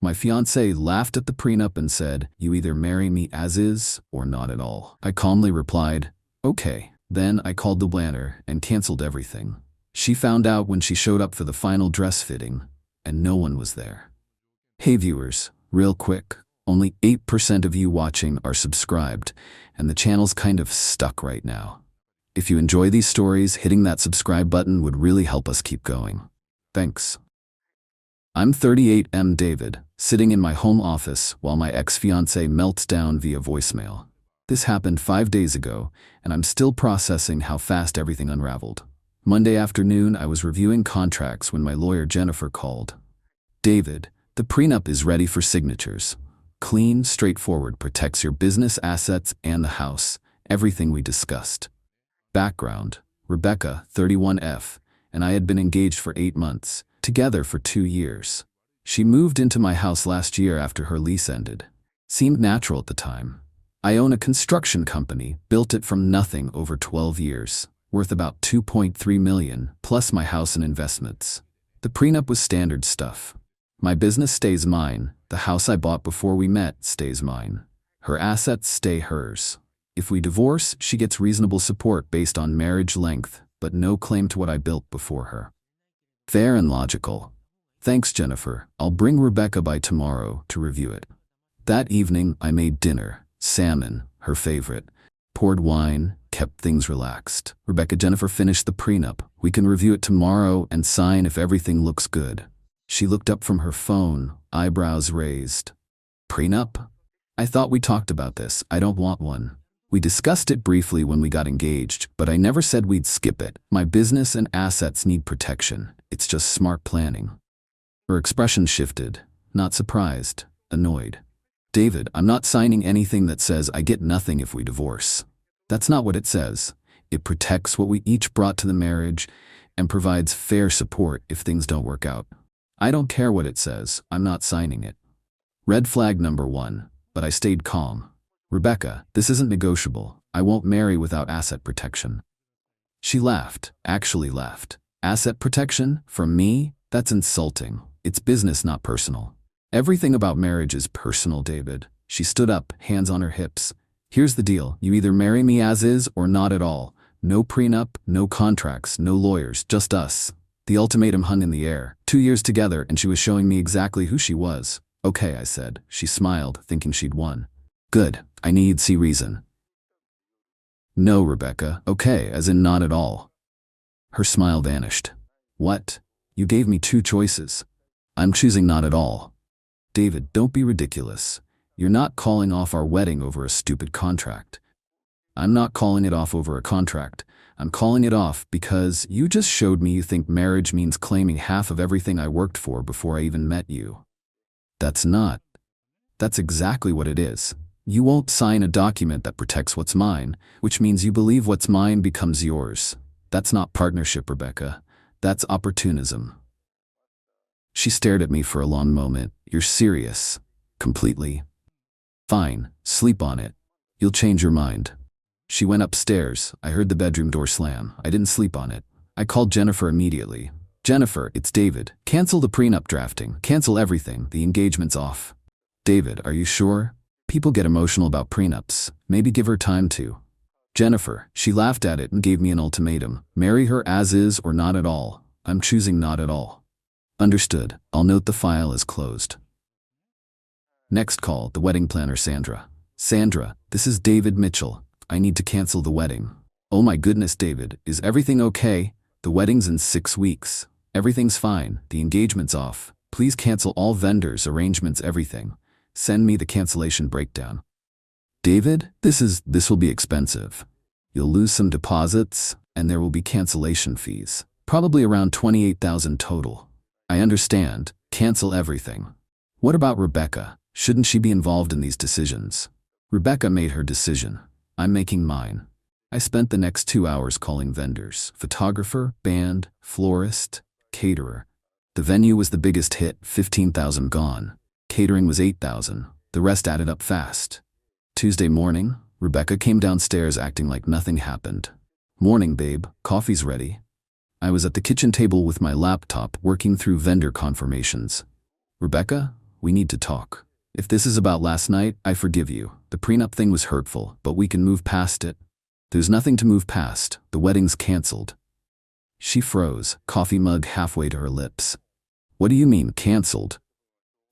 My fiancée laughed at the prenup and said, "You either marry me as is or not at all." I calmly replied, "Okay." Then I called the planner and canceled everything. She found out when she showed up for the final dress fitting, and no one was there. Hey viewers, real quick, only 8% of you watching are subscribed, and the channel's kind of stuck right now. If you enjoy these stories, hitting that subscribe button would really help us keep going. Thanks. I'm 38M David, sitting in my home office while my ex-fiancée melts down via voicemail. This happened 5 days ago, and I'm still processing how fast everything unraveled. Monday afternoon, I was reviewing contracts when my lawyer Jennifer called. "David, the prenup is ready for signatures. Clean, straightforward, protects your business assets and the house, everything we discussed." Background: Rebecca, 31F, and I had been engaged for 8 months, together for 2 years. She moved into my house last year after her lease ended. Seemed natural at the time. I own a construction company, built it from nothing over 12 years, worth about $2.3 million, plus my house and investments. The prenup was standard stuff. My business stays mine, the house I bought before we met stays mine. Her assets stay hers. If we divorce, she gets reasonable support based on marriage length, but no claim to what I built before her. Fair and logical. Thanks, Jennifer. I'll bring Rebecca by tomorrow to review it. That evening, I made dinner. Salmon, her favorite. Poured wine, kept things relaxed. Jennifer finished the prenup. We can review it tomorrow and sign if everything looks good. She looked up from her phone, eyebrows raised. Prenup? I thought we talked about this. I don't want one. We discussed it briefly when we got engaged, but I never said we'd skip it. My business and assets need protection. It's just smart planning. Her expression shifted. Not surprised, annoyed. "David, I'm not signing anything that says I get nothing if we divorce. That's not what it says. It protects what we each brought to the marriage and provides fair support if things don't work out. I don't care what it says, I'm not signing it." Red flag number 1, but I stayed calm. "Rebecca, this isn't negotiable. I won't marry without asset protection." She laughed, actually laughed. "Asset protection? From me? That's insulting. It's business, not personal." "Everything about marriage is personal, David." She stood up, hands on her hips. "Here's the deal. You either marry me as is or not at all. No prenup, no contracts, no lawyers, just us." The ultimatum hung in the air. 2 years together, and she was showing me exactly who she was. "Okay," I said. She smiled, thinking she'd won. "Good. I need see reason." "No, Rebecca. Okay, as in not at all." Her smile vanished. "What? You gave me 2 choices. I'm choosing not at all." "David, don't be ridiculous. You're not calling off our wedding over a stupid contract." "I'm not calling it off over a contract. I'm calling it off because you just showed me you think marriage means claiming half of everything I worked for before I even met you." That's exactly what it is. You won't sign a document that protects what's mine, which means you believe what's mine becomes yours. That's not partnership, Rebecca. That's opportunism. She stared at me for a long moment. "You're serious?" "Completely." "Fine, sleep on it. You'll change your mind." She went upstairs. I heard the bedroom door slam. I didn't sleep on it. I called Jennifer immediately. "Jennifer, it's David. Cancel the prenup drafting. Cancel everything. The engagement's off." "David, are you sure? People get emotional about prenups. Maybe give her time to." "Jennifer," she laughed at it and gave me an ultimatum. "Marry her as is or not at all. I'm choosing not at all." "Understood. I'll note the file is closed." Next call, the wedding planner Sandra. "Sandra, this is David Mitchell. I need to cancel the wedding." "Oh my goodness, David, is everything okay? The wedding's in 6 weeks. Everything's fine. The engagement's off. Please cancel all vendors, arrangements, everything. Send me the cancellation breakdown." "David, this will be expensive. You'll lose some deposits, and there will be cancellation fees. Probably around $28,000 total." "I understand. Cancel everything." "What about Rebecca? Shouldn't she be involved in these decisions?" "Rebecca made her decision. I'm making mine." I spent the next 2 hours calling vendors: photographer, band, florist, caterer. The venue was the biggest hit, 15,000 gone. Catering was 8,000. The rest added up fast. Tuesday morning, Rebecca came downstairs acting like nothing happened. "Morning, babe. Coffee's ready." I was at the kitchen table with my laptop working through vendor confirmations. "Rebecca, we need to talk. If this is about last night, I forgive you. The prenup thing was hurtful, but we can move past it. There's nothing to move past. The wedding's canceled. She froze, coffee mug halfway to her lips. What do you mean, canceled?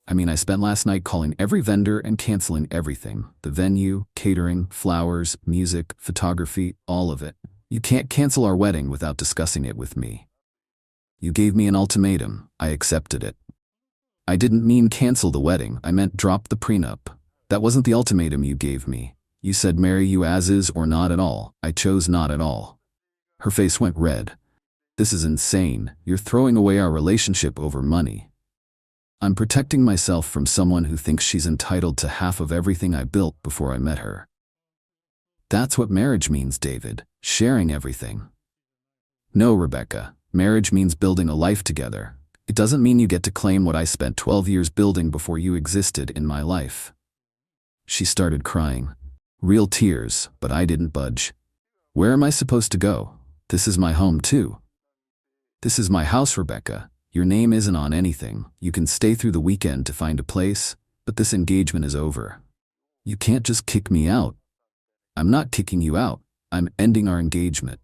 I mean, I spent last night calling every vendor and canceling everything. The venue, catering, flowers, music, photography, all of it. You can't cancel our wedding without discussing it with me. You gave me an ultimatum. I accepted it. I didn't mean cancel the wedding. I meant drop the prenup. That wasn't the ultimatum you gave me. You said marry you as is or not at all. I chose not at all. Her face went red. This is insane. You're throwing away our relationship over money. I'm protecting myself from someone who thinks she's entitled to half of everything I built before I met her. That's what marriage means, David. Sharing everything. No, Rebecca. Marriage means building a life together. It doesn't mean you get to claim what I spent 12 years building before you existed in my life. She started crying. Real tears, but I didn't budge. Where am I supposed to go? This is my home too. This is my house, Rebecca. Your name isn't on anything. You can stay through the weekend to find a place, but this engagement is over. You can't just kick me out. I'm not kicking you out. I'm ending our engagement.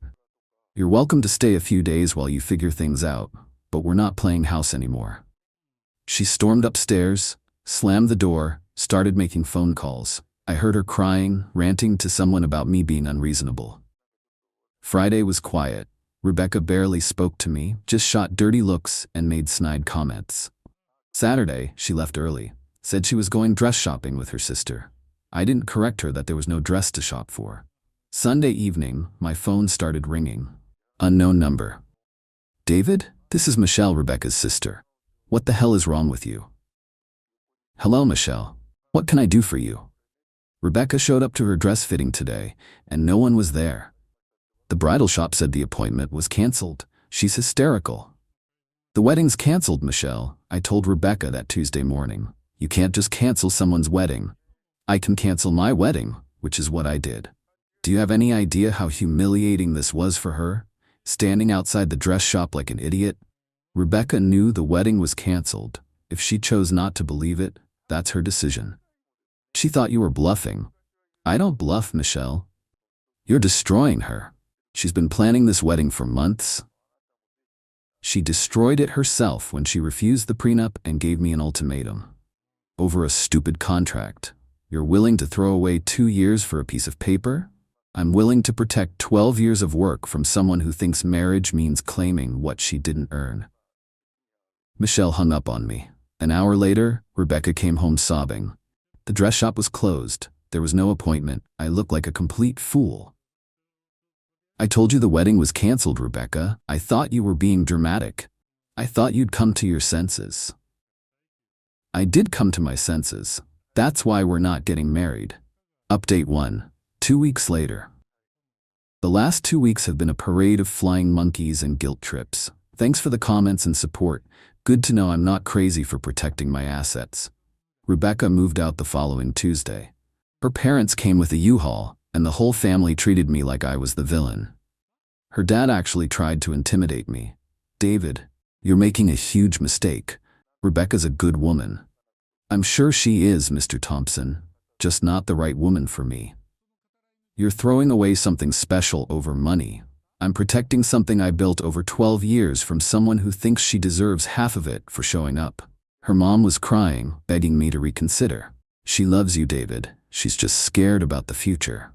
You're welcome to stay a few days while you figure things out, but we're not playing house anymore. She stormed upstairs, slammed the door, started making phone calls. I heard her crying, ranting to someone about me being unreasonable. Friday was quiet. Rebecca barely spoke to me, just shot dirty looks and made snide comments. Saturday, she left early, said she was going dress shopping with her sister. I didn't correct her that there was no dress to shop for. Sunday evening, my phone started ringing. Unknown number. David, this is Michelle, Rebecca's sister. What the hell is wrong with you? Hello, Michelle. What can I do for you? Rebecca showed up to her dress fitting today, and no one was there. The bridal shop said the appointment was canceled. She's hysterical. The wedding's canceled, Michelle. I told Rebecca that Tuesday morning. You can't just cancel someone's wedding. I can cancel my wedding, which is what I did. Do you have any idea how humiliating this was for her? Standing outside the dress shop like an idiot? Rebecca knew the wedding was canceled. If she chose not to believe it, that's her decision. She thought you were bluffing. I don't bluff, Michelle. You're destroying her. She's been planning this wedding for months. She destroyed it herself when she refused the prenup and gave me an ultimatum. Over a stupid contract. You're willing to throw away 2 years for a piece of paper? I'm willing to protect 12 years of work from someone who thinks marriage means claiming what she didn't earn. Michelle hung up on me. An hour later, Rebecca came home sobbing. The dress shop was closed. There was no appointment. I looked like a complete fool. I told you the wedding was canceled, Rebecca. I thought you were being dramatic. I thought you'd come to your senses. I did come to my senses. That's why we're not getting married. Update 1. 2 weeks later. The last 2 weeks have been a parade of flying monkeys and guilt trips. Thanks for the comments and support. Good to know I'm not crazy for protecting my assets. Rebecca moved out the following Tuesday. Her parents came with a U-Haul, and the whole family treated me like I was the villain. Her dad actually tried to intimidate me. David, you're making a huge mistake. Rebecca's a good woman. I'm sure she is, Mr. Thompson, just not the right woman for me. You're throwing away something special over money. I'm protecting something I built over 12 years from someone who thinks she deserves half of it for showing up. Her mom was crying, begging me to reconsider. She loves you, David. She's just scared about the future.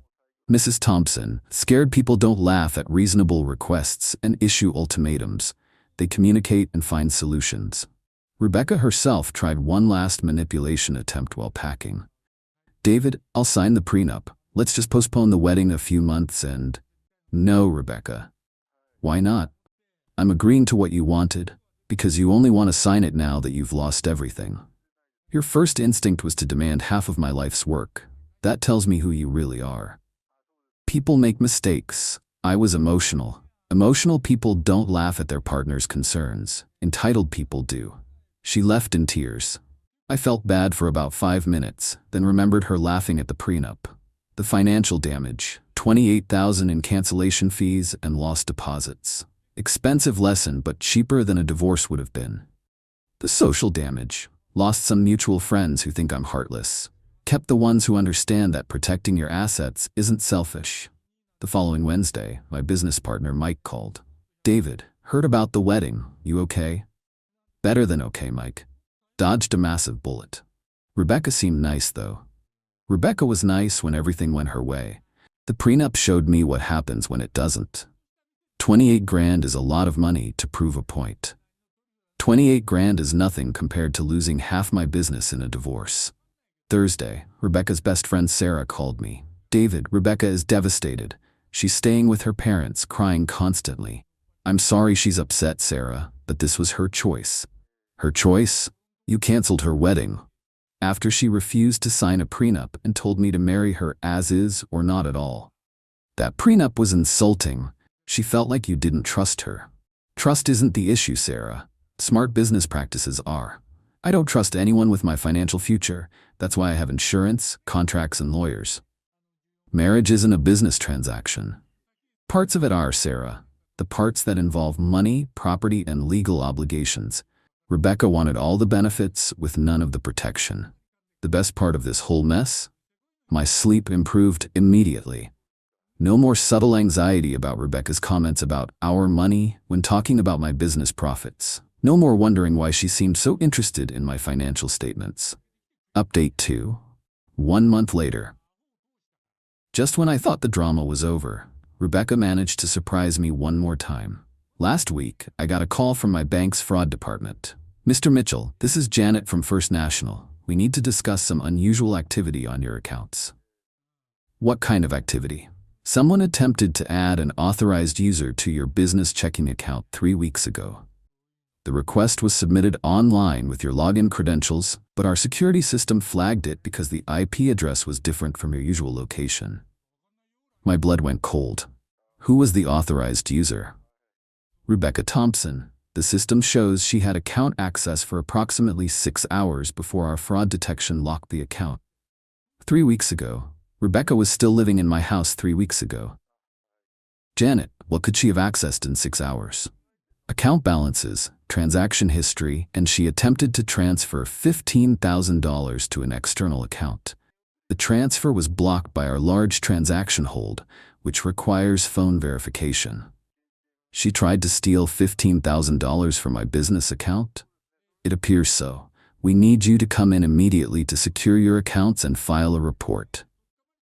Mrs. Thompson, scared people don't laugh at reasonable requests and issue ultimatums. They communicate and find solutions. Rebecca herself tried one last manipulation attempt while packing. David, I'll sign the prenup. Let's just postpone the wedding a few months and... No, Rebecca. Why not? I'm agreeing to what you wanted, because you only want to sign it now that you've lost everything. Your first instinct was to demand half of my life's work. That tells me who you really are. People make mistakes. I was emotional. Emotional people don't laugh at their partner's concerns. Entitled people do. She left in tears. I felt bad for about 5 minutes, then remembered her laughing at the prenup. The financial damage, $28,000 in cancellation fees and lost deposits. Expensive lesson, but cheaper than a divorce would have been. The social damage, Lost some mutual friends who think I'm heartless. Kept the ones who understand that protecting your assets isn't selfish. The following Wednesday, my business partner Mike called. David, heard about the wedding. You okay? Better than okay, Mike. Dodged a massive bullet. Rebecca seemed nice, though. Rebecca was nice when everything went her way. The prenup showed me what happens when it doesn't. 28 grand is a lot of money to prove a point. 28 grand is nothing compared to losing half my business in a divorce. Thursday, Rebecca's best friend Sarah called me. David, Rebecca is devastated. She's staying with her parents, crying constantly. I'm sorry she's upset, Sarah, but this was her choice. Her choice? You canceled her wedding. After she refused to sign a prenup and told me to marry her as is or not at all. That prenup was insulting. She felt like you didn't trust her. Trust isn't the issue, Sarah. Smart business practices are. I don't trust anyone with my financial future. That's why I have insurance, contracts, and lawyers. Marriage isn't a business transaction. Parts of it are, Sarah. The parts that involve money, property, and legal obligations. Rebecca wanted all the benefits with none of the protection. The best part of this whole mess? My sleep improved immediately. No more subtle anxiety about Rebecca's comments about our money when talking about my business profits. No more wondering why she seemed so interested in my financial statements. Update 2. 1 month later. Just when I thought the drama was over, Rebecca managed to surprise me one more time. Last week, I got a call from my bank's fraud department. Mr. Mitchell, this is Janet from First National. We need to discuss some unusual activity on your accounts. What kind of activity? Someone attempted to add an authorized user to your business checking account 3 weeks ago. The request was submitted online with your login credentials, but our security system flagged it because the IP address was different from your usual location. My blood went cold. Who was the authorized user? Rebecca Thompson. The system shows she had account access for approximately 6 hours before our fraud detection locked the account. 3 weeks ago. Rebecca was still living in my house 3 weeks ago. Janet, what could she have accessed in 6 hours? Account balances, transaction history, and she attempted to transfer $15,000 to an external account. The transfer was blocked by our large transaction hold, which requires phone verification. She tried to steal $15,000 from my business account? It appears so. We need you to come in immediately to secure your accounts and file a report.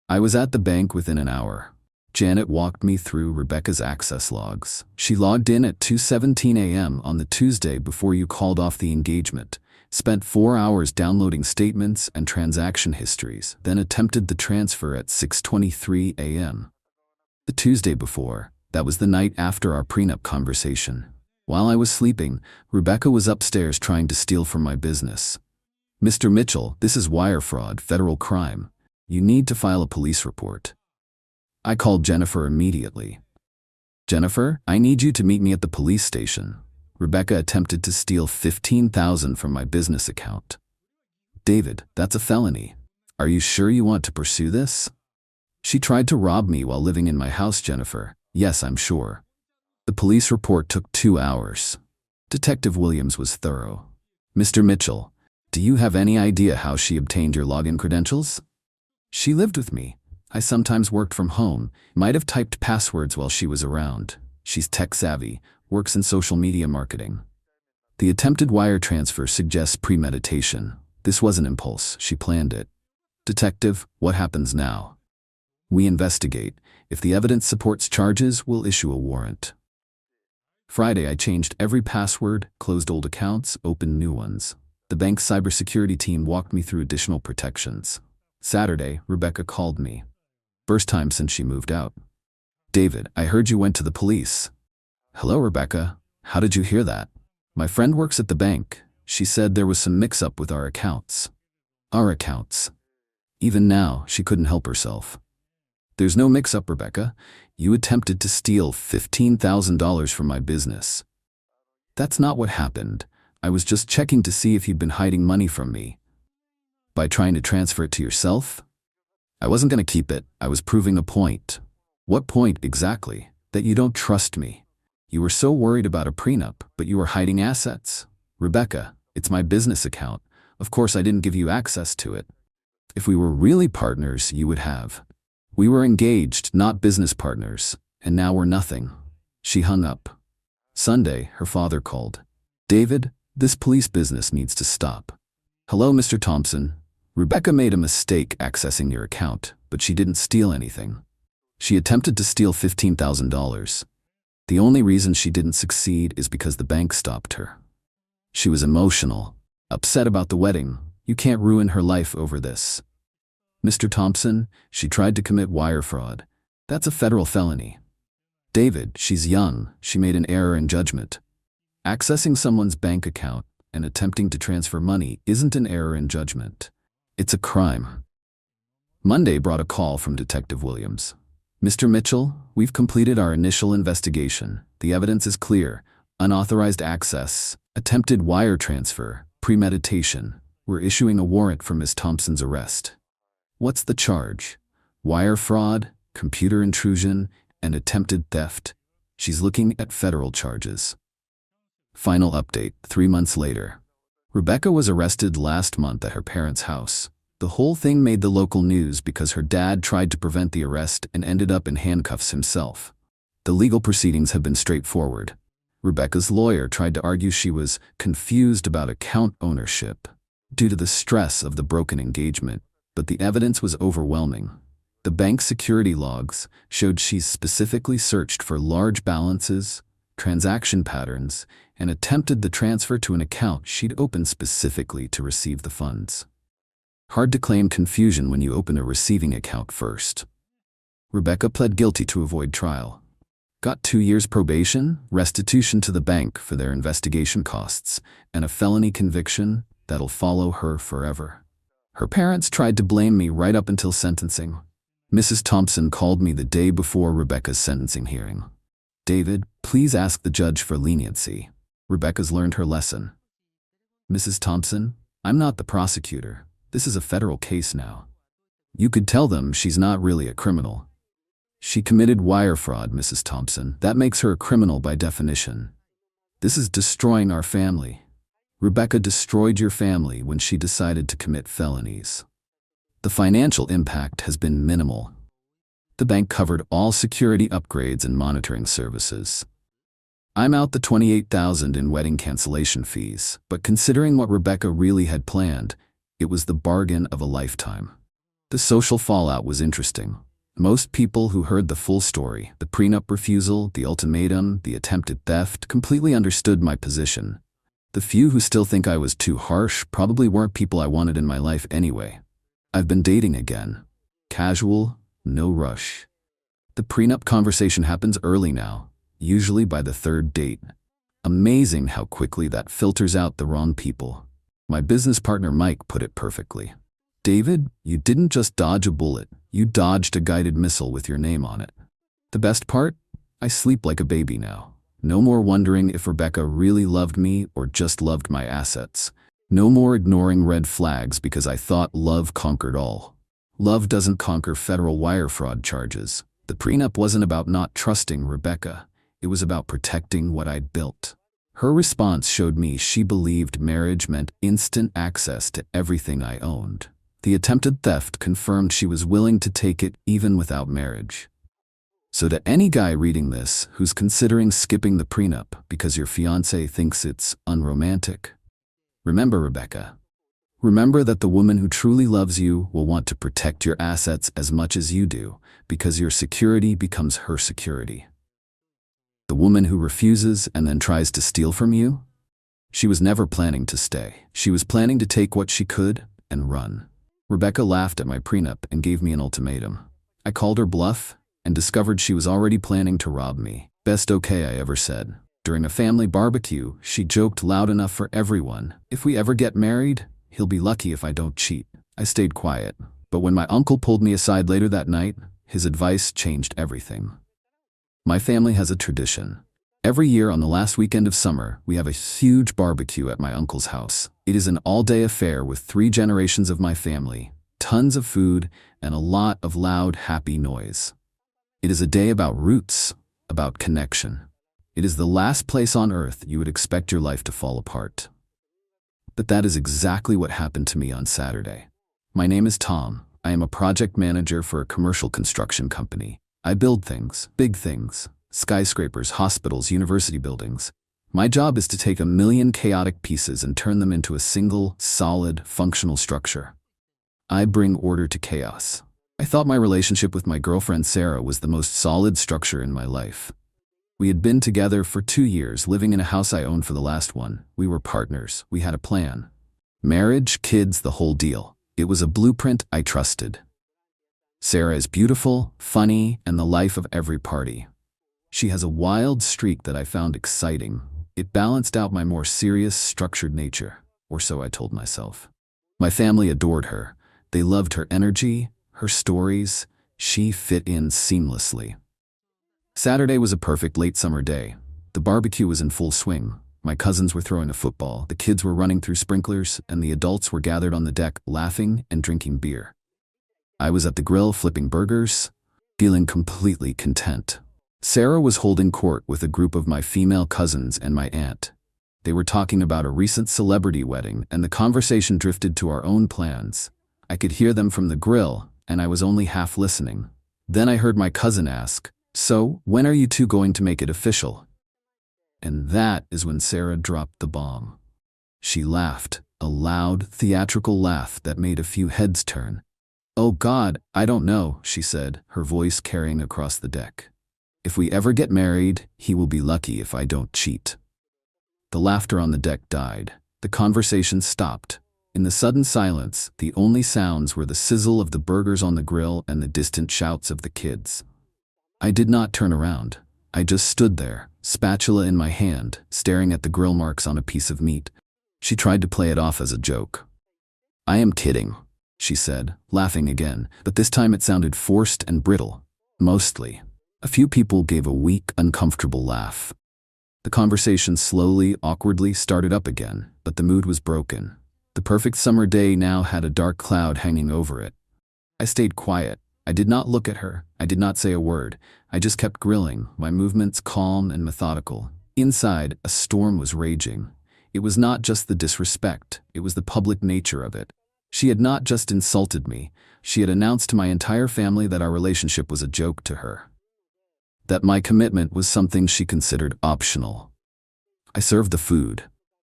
I was at the bank within an hour. Janet walked me through Rebecca's access logs. She logged in at 2:17 a.m. on the Tuesday before you called off the engagement, spent 4 hours downloading statements and transaction histories, then attempted the transfer at 6:23 a.m. The Tuesday before, that was the night after our prenup conversation. While I was sleeping, Rebecca was upstairs trying to steal from my business. Mr. Mitchell, this is wire fraud, federal crime. You need to file a police report. I called Jennifer immediately. Jennifer, I need you to meet me at the police station. Rebecca attempted to steal $15,000 from my business account. David, that's a felony. Are you sure you want to pursue this? She tried to rob me while living in my house, Jennifer. Yes, I'm sure. The police report took 2 hours. Detective Williams was thorough. Mr. Mitchell, do you have any idea how she obtained your login credentials? She lived with me. I sometimes worked from home, might have typed passwords while she was around. She's tech-savvy, works in social media marketing. The attempted wire transfer suggests premeditation. This was an impulse. She planned it. Detective, what happens now? We investigate. If the evidence supports charges, we'll issue a warrant. Friday, I changed every password, closed old accounts, opened new ones. The bank's cybersecurity team walked me through additional protections. Saturday, Rebecca called me. First time since she moved out. David, I heard you went to the police. Hello, Rebecca. How did you hear that? My friend works at the bank. She said there was some mix-up with our accounts. Our accounts. Even now, she couldn't help herself. There's no mix-up, Rebecca. You attempted to steal $15,000 from my business. That's not what happened. I was just checking to see if you'd been hiding money from me. By trying to transfer it to yourself? I wasn't going to keep it. I was proving a point. What point exactly? That you don't trust me. You were so worried about a prenup, but you were hiding assets. Rebecca, it's my business account. Of course I didn't give you access to it. If we were really partners, you would have. We were engaged, not business partners, and now we're nothing." She hung up. Sunday, her father called. "David, this police business needs to stop." "Hello, Mr. Thompson. Rebecca made a mistake accessing your account, but she didn't steal anything. She attempted to steal $15,000. The only reason she didn't succeed is because the bank stopped her. She was emotional, upset about the wedding. You can't ruin her life over this. Mr. Thompson, she tried to commit wire fraud. That's a federal felony. David, she's young. She made an error in judgment. Accessing someone's bank account and attempting to transfer money isn't an error in judgment. It's a crime." Monday brought a call from Detective Williams. "Mr. Mitchell, we've completed our initial investigation. The evidence is clear. Unauthorized access, attempted wire transfer, premeditation. We're issuing a warrant for Ms. Thompson's arrest." "What's the charge?" "Wire fraud, computer intrusion, and attempted theft. She's looking at federal charges." Final update, 3 months later. Rebecca was arrested last month at her parents' house. The whole thing made the local news because her dad tried to prevent the arrest and ended up in handcuffs himself. The legal proceedings have been straightforward. Rebecca's lawyer tried to argue she was confused about account ownership due to the stress of the broken engagement, but the evidence was overwhelming. The bank security logs showed she specifically searched for large balances, transaction patterns, and attempted the transfer to an account she'd opened specifically to receive the funds. Hard to claim confusion when you open a receiving account first. Rebecca pled guilty to avoid trial. Got 2 years probation, restitution to the bank for their investigation costs, and a felony conviction that'll follow her forever. Her parents tried to blame me right up until sentencing. Mrs. Thompson called me the day before Rebecca's sentencing hearing. "David, please ask the judge for leniency. Rebecca's learned her lesson." "Mrs. Thompson, I'm not the prosecutor. This is a federal case now. You could tell them she's not really a criminal. She committed wire fraud, Mrs. Thompson. That makes her a criminal by definition. This is destroying our family. Rebecca destroyed your family when she decided to commit felonies. The financial impact has been minimal. The bank covered all security upgrades and monitoring services. I'm out the $28,000 in wedding cancellation fees, but considering what Rebecca really had planned, it was the bargain of a lifetime." The social fallout was interesting. Most people who heard the full story, the prenup refusal, the ultimatum, the attempted theft, completely understood my position. The few who still think I was too harsh probably weren't people I wanted in my life anyway. I've been dating again. Casual, no rush. The prenup conversation happens early now, usually by the 3rd date. Amazing how quickly that filters out the wrong people. My business partner Mike put it perfectly. "David, you didn't just dodge a bullet, you dodged a guided missile with your name on it." The best part? I sleep like a baby now. No more wondering if Rebecca really loved me or just loved my assets. No more ignoring red flags because I thought love conquered all. Love doesn't conquer federal wire fraud charges. The prenup wasn't about not trusting Rebecca. It was about protecting what I'd built. Her response showed me she believed marriage meant instant access to everything I owned. The attempted theft confirmed she was willing to take it even without marriage. So to any guy reading this who's considering skipping the prenup because your fiancé thinks it's unromantic, remember Rebecca. Remember that the woman who truly loves you will want to protect your assets as much as you do, because your security becomes her security. The woman who refuses and then tries to steal from you? She was never planning to stay. She was planning to take what she could and run. Rebecca laughed at my prenup and gave me an ultimatum. I called her bluff and discovered she was already planning to rob me. Best okay I ever said. During a family barbecue, she joked loud enough for everyone. "If we ever get married, he'll be lucky if I don't cheat." I stayed quiet, but when my uncle pulled me aside later that night, his advice changed everything. My family has a tradition. Every year on the last weekend of summer, we have a huge barbecue at my uncle's house. It is an all-day affair with 3 generations of my family, tons of food, and a lot of loud, happy noise. It is a day about roots, about connection. It is the last place on earth you would expect your life to fall apart. but that is exactly what happened to me on Saturday. My name is Tom. I am a project manager for a commercial construction company. I build things, big things, skyscrapers, hospitals, university buildings. My job is to take 1,000,000 chaotic pieces and turn them into a single, solid, functional structure. I bring order to chaos. I thought my relationship with my girlfriend Sarah was the most solid structure in my life. We had been together for 2 years, living in a house I owned for the last one. We were partners. We had a plan. Marriage, kids, the whole deal. It was a blueprint I trusted. Sarah is beautiful, funny, and the life of every party. She has a wild streak that I found exciting. It balanced out my more serious, structured nature, or so I told myself. My family adored her. They loved her energy, her stories. She fit in seamlessly. Saturday was a perfect late summer day. The barbecue was in full swing. My cousins were throwing a football, the kids were running through sprinklers, and the adults were gathered on the deck, laughing and drinking beer. I was at the grill flipping burgers, feeling completely content. Sarah was holding court with a group of my female cousins and my aunt. They were talking about a recent celebrity wedding, and the conversation drifted to our own plans. I could hear them from the grill, and I was only half listening. Then I heard my cousin ask, "So, when are you two going to make it official?" And that is when Sarah dropped the bomb. She laughed, a loud, theatrical laugh that made a few heads turn. "Oh God, I don't know," she said, her voice carrying across the deck. "If we ever get married, he will be lucky if I don't cheat." The laughter on the deck died. The conversation stopped. In the sudden silence, the only sounds were the sizzle of the burgers on the grill and the distant shouts of the kids. I did not turn around. I just stood there, spatula in my hand, staring at the grill marks on a piece of meat. She tried to play it off as a joke. "I am kidding," she said, laughing again, but this time it sounded forced and brittle. Mostly. A few people gave a weak, uncomfortable laugh. The conversation slowly, awkwardly started up again, but the mood was broken. The perfect summer day now had a dark cloud hanging over it. I stayed quiet. I did not look at her. I did not say a word. I just kept grilling, my movements calm and methodical. Inside, a storm was raging. It was not just the disrespect, it was the public nature of it. She had not just insulted me, she had announced to my entire family that our relationship was a joke to her. That my commitment was something she considered optional. I served the food.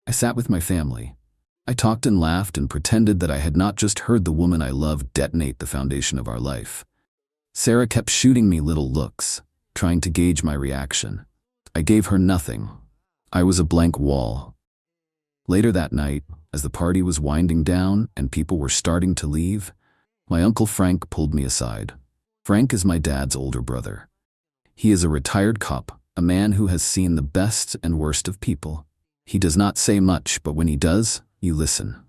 I sat with my family. I talked and laughed and pretended that I had not just heard the woman I loved detonate the foundation of our life. Sarah kept shooting me little looks, trying to gauge my reaction. I gave her nothing. I was a blank wall. Later that night, as the party was winding down and people were starting to leave, my Uncle Frank pulled me aside. Frank is my dad's older brother. He is a retired cop, a man who has seen the best and worst of people. He does not say much, but when he does, you listen.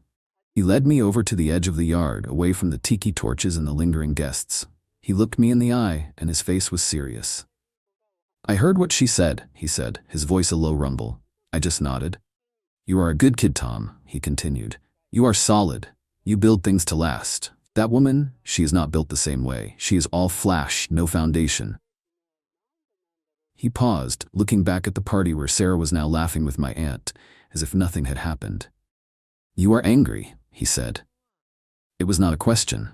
He led me over to the edge of the yard, away from the tiki torches and the lingering guests. He looked me in the eye, and his face was serious. "I heard what she said," he said, his voice a low rumble. I just nodded. "You are a good kid, Tom," he continued. "You are solid. You build things to last. That woman, she is not built the same way. She is all flash, no foundation." He paused, looking back at the party where Sarah was now laughing with my aunt, as if nothing had happened. "You are angry," he said. It was not a question.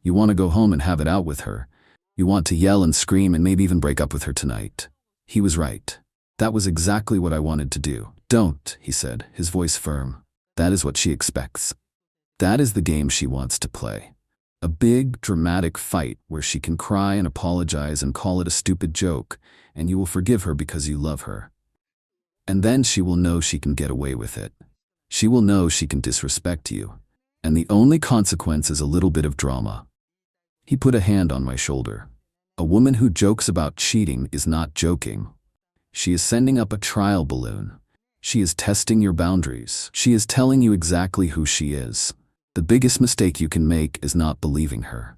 You want to go home and have it out with her. You want to yell and scream and maybe even break up with her tonight. He was right. That was exactly what I wanted to do. "Don't," he said, his voice firm. "That is what she expects. That is the game she wants to play. A big, dramatic fight where she can cry and apologize and call it a stupid joke, and you will forgive her because you love her. And then she will know she can get away with it. She will know she can disrespect you. And the only consequence is a little bit of drama." He put a hand on my shoulder. "A woman who jokes about cheating is not joking. She is sending up a trial balloon. She is testing your boundaries. She is telling you exactly who she is. The biggest mistake you can make is not believing her."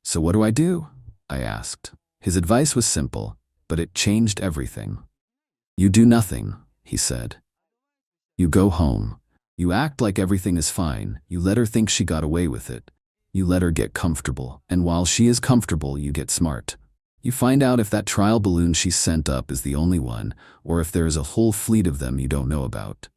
"So what do I do?" I asked. His advice was simple, but it changed everything. "You do nothing," he said. "You go home. You act like everything is fine. You let her think she got away with it. You let her get comfortable, and while she is comfortable, you get smart. You find out if that trial balloon she sent up is the only one, or if there is a whole fleet of them you don't know about.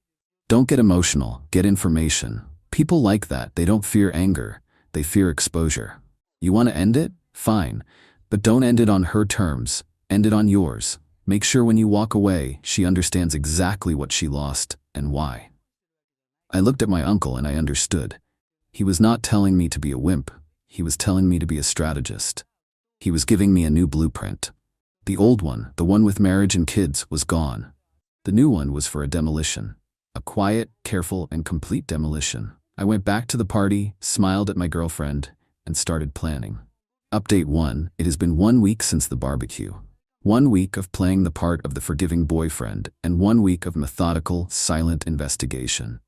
Don't get emotional, get information. People like that, they don't fear anger, they fear exposure. You want to end it? Fine. But don't end it on her terms, end it on yours. Make sure when you walk away, she understands exactly what she lost and why. I looked at my uncle and I understood. He was not telling me to be a wimp, he was telling me to be a strategist. He was giving me a new blueprint. The old one, the one with marriage and kids, was gone. The new one was for a demolition. A quiet, careful, and complete demolition. I went back to the party, smiled at my girlfriend, and started planning. Update 1. It has been 1 week since the barbecue. 1 week of playing the part of the forgiving boyfriend, and 1 week of methodical, silent investigation.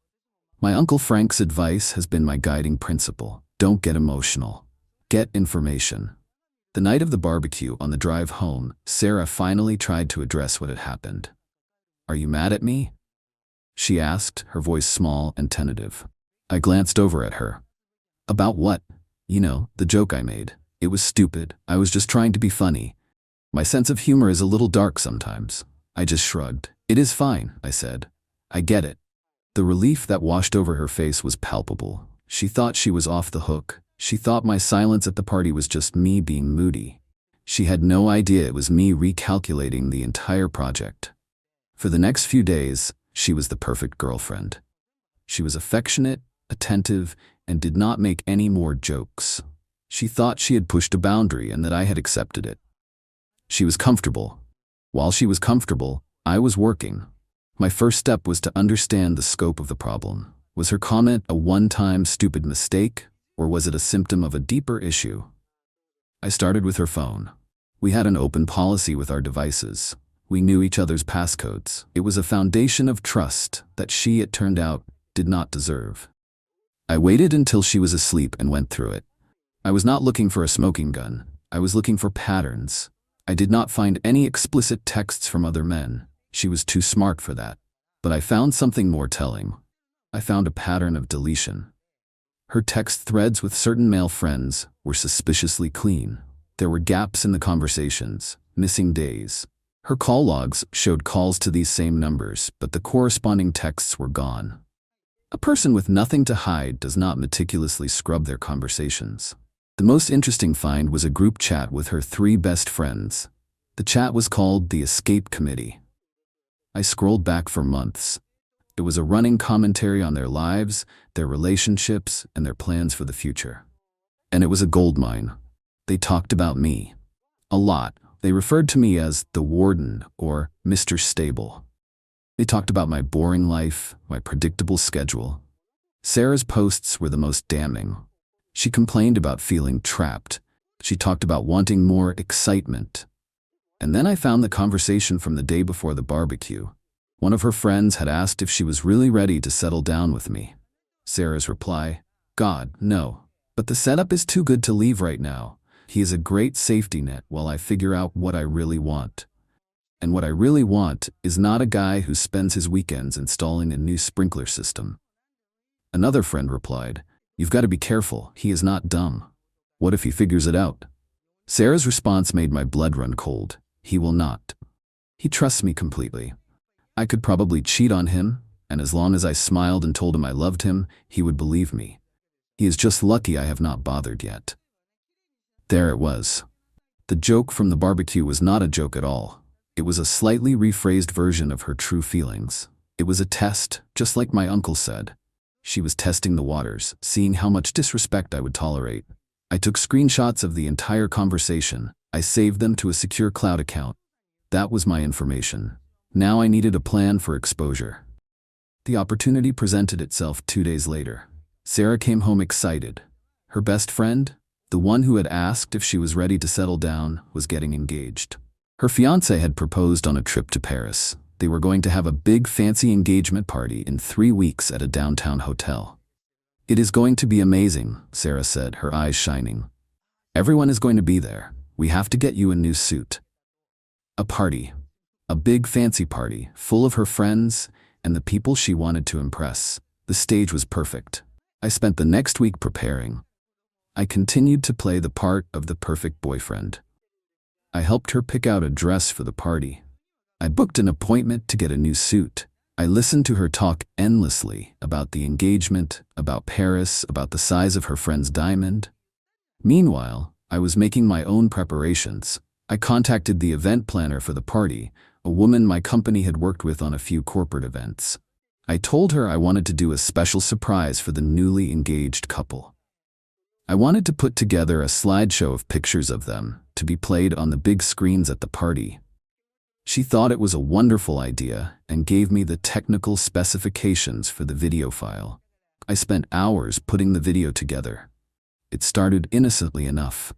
My Uncle Frank's advice has been my guiding principle. Don't get emotional. Get information. The night of the barbecue, on the drive home, Sarah finally tried to address what had happened. "Are you mad at me?" she asked, her voice small and tentative. I glanced over at her. "About what?" "You know, the joke I made. It was stupid. I was just trying to be funny. My sense of humor is a little dark sometimes." I just shrugged. "It is fine," I said. "I get it." The relief that washed over her face was palpable. She thought she was off the hook. She thought my silence at the party was just me being moody. She had no idea it was me recalculating the entire project. For the next few days, she was the perfect girlfriend. She was affectionate, attentive, and did not make any more jokes. She thought she had pushed a boundary and that I had accepted it. She was comfortable. While she was comfortable, I was working. My first step was to understand the scope of the problem. Was her comment a one-time stupid mistake, or was it a symptom of a deeper issue? I started with her phone. We had an open policy with our devices. We knew each other's passcodes. It was a foundation of trust that she, it turned out, did not deserve. I waited until she was asleep and went through it. I was not looking for a smoking gun. I was looking for patterns. I did not find any explicit texts from other men. She was too smart for that. But I found something more telling. I found a pattern of deletion. Her text threads with certain male friends were suspiciously clean. There were gaps in the conversations, missing days. Her call logs showed calls to these same numbers, but the corresponding texts were gone. A person with nothing to hide does not meticulously scrub their conversations. The most interesting find was a group chat with her 3 best friends. The chat was called the Escape Committee. I scrolled back for months. It was a running commentary on their lives, their relationships, and their plans for the future. And it was a goldmine. They talked about me. A lot. They referred to me as the Warden or Mr. Stable. They talked about my boring life, my predictable schedule. Sarah's posts were the most damning. She complained about feeling trapped. She talked about wanting more excitement. And then I found the conversation from the day before the barbecue. One of her friends had asked if she was really ready to settle down with me. Sarah's reply, "God, no. But the setup is too good to leave right now. He is a great safety net while I figure out what I really want. And what I really want is not a guy who spends his weekends installing a new sprinkler system." Another friend replied, "You've got to be careful. He is not dumb. What if he figures it out?" Sarah's response made my blood run cold. "He will not. He trusts me completely. I could probably cheat on him, and as long as I smiled and told him I loved him, he would believe me. He is just lucky I have not bothered yet." There it was. The joke from the barbecue was not a joke at all. It was a slightly rephrased version of her true feelings. It was a test, just like my uncle said. She was testing the waters, seeing how much disrespect I would tolerate. I took screenshots of the entire conversation. I saved them to a secure cloud account. That was my information. Now I needed a plan for exposure. The opportunity presented itself 2 days later. Sarah came home excited. Her best friend, the one who had asked if she was ready to settle down, was getting engaged. Her fiancé had proposed on a trip to Paris. They were going to have a big fancy engagement party in 3 weeks at a downtown hotel. "It is going to be amazing," Sarah said, her eyes shining. "Everyone is going to be there. We have to get you a new suit." A party. A big fancy party, full of her friends and the people she wanted to impress. The stage was perfect. I spent the next week preparing. I continued to play the part of the perfect boyfriend. I helped her pick out a dress for the party. I booked an appointment to get a new suit. I listened to her talk endlessly about the engagement, about Paris, about the size of her friend's diamond. Meanwhile, I was making my own preparations. I contacted the event planner for the party, a woman my company had worked with on a few corporate events. I told her I wanted to do a special surprise for the newly engaged couple. I wanted to put together a slideshow of pictures of them to be played on the big screens at the party. She thought it was a wonderful idea and gave me the technical specifications for the video file. I spent hours putting the video together. It started innocently enough.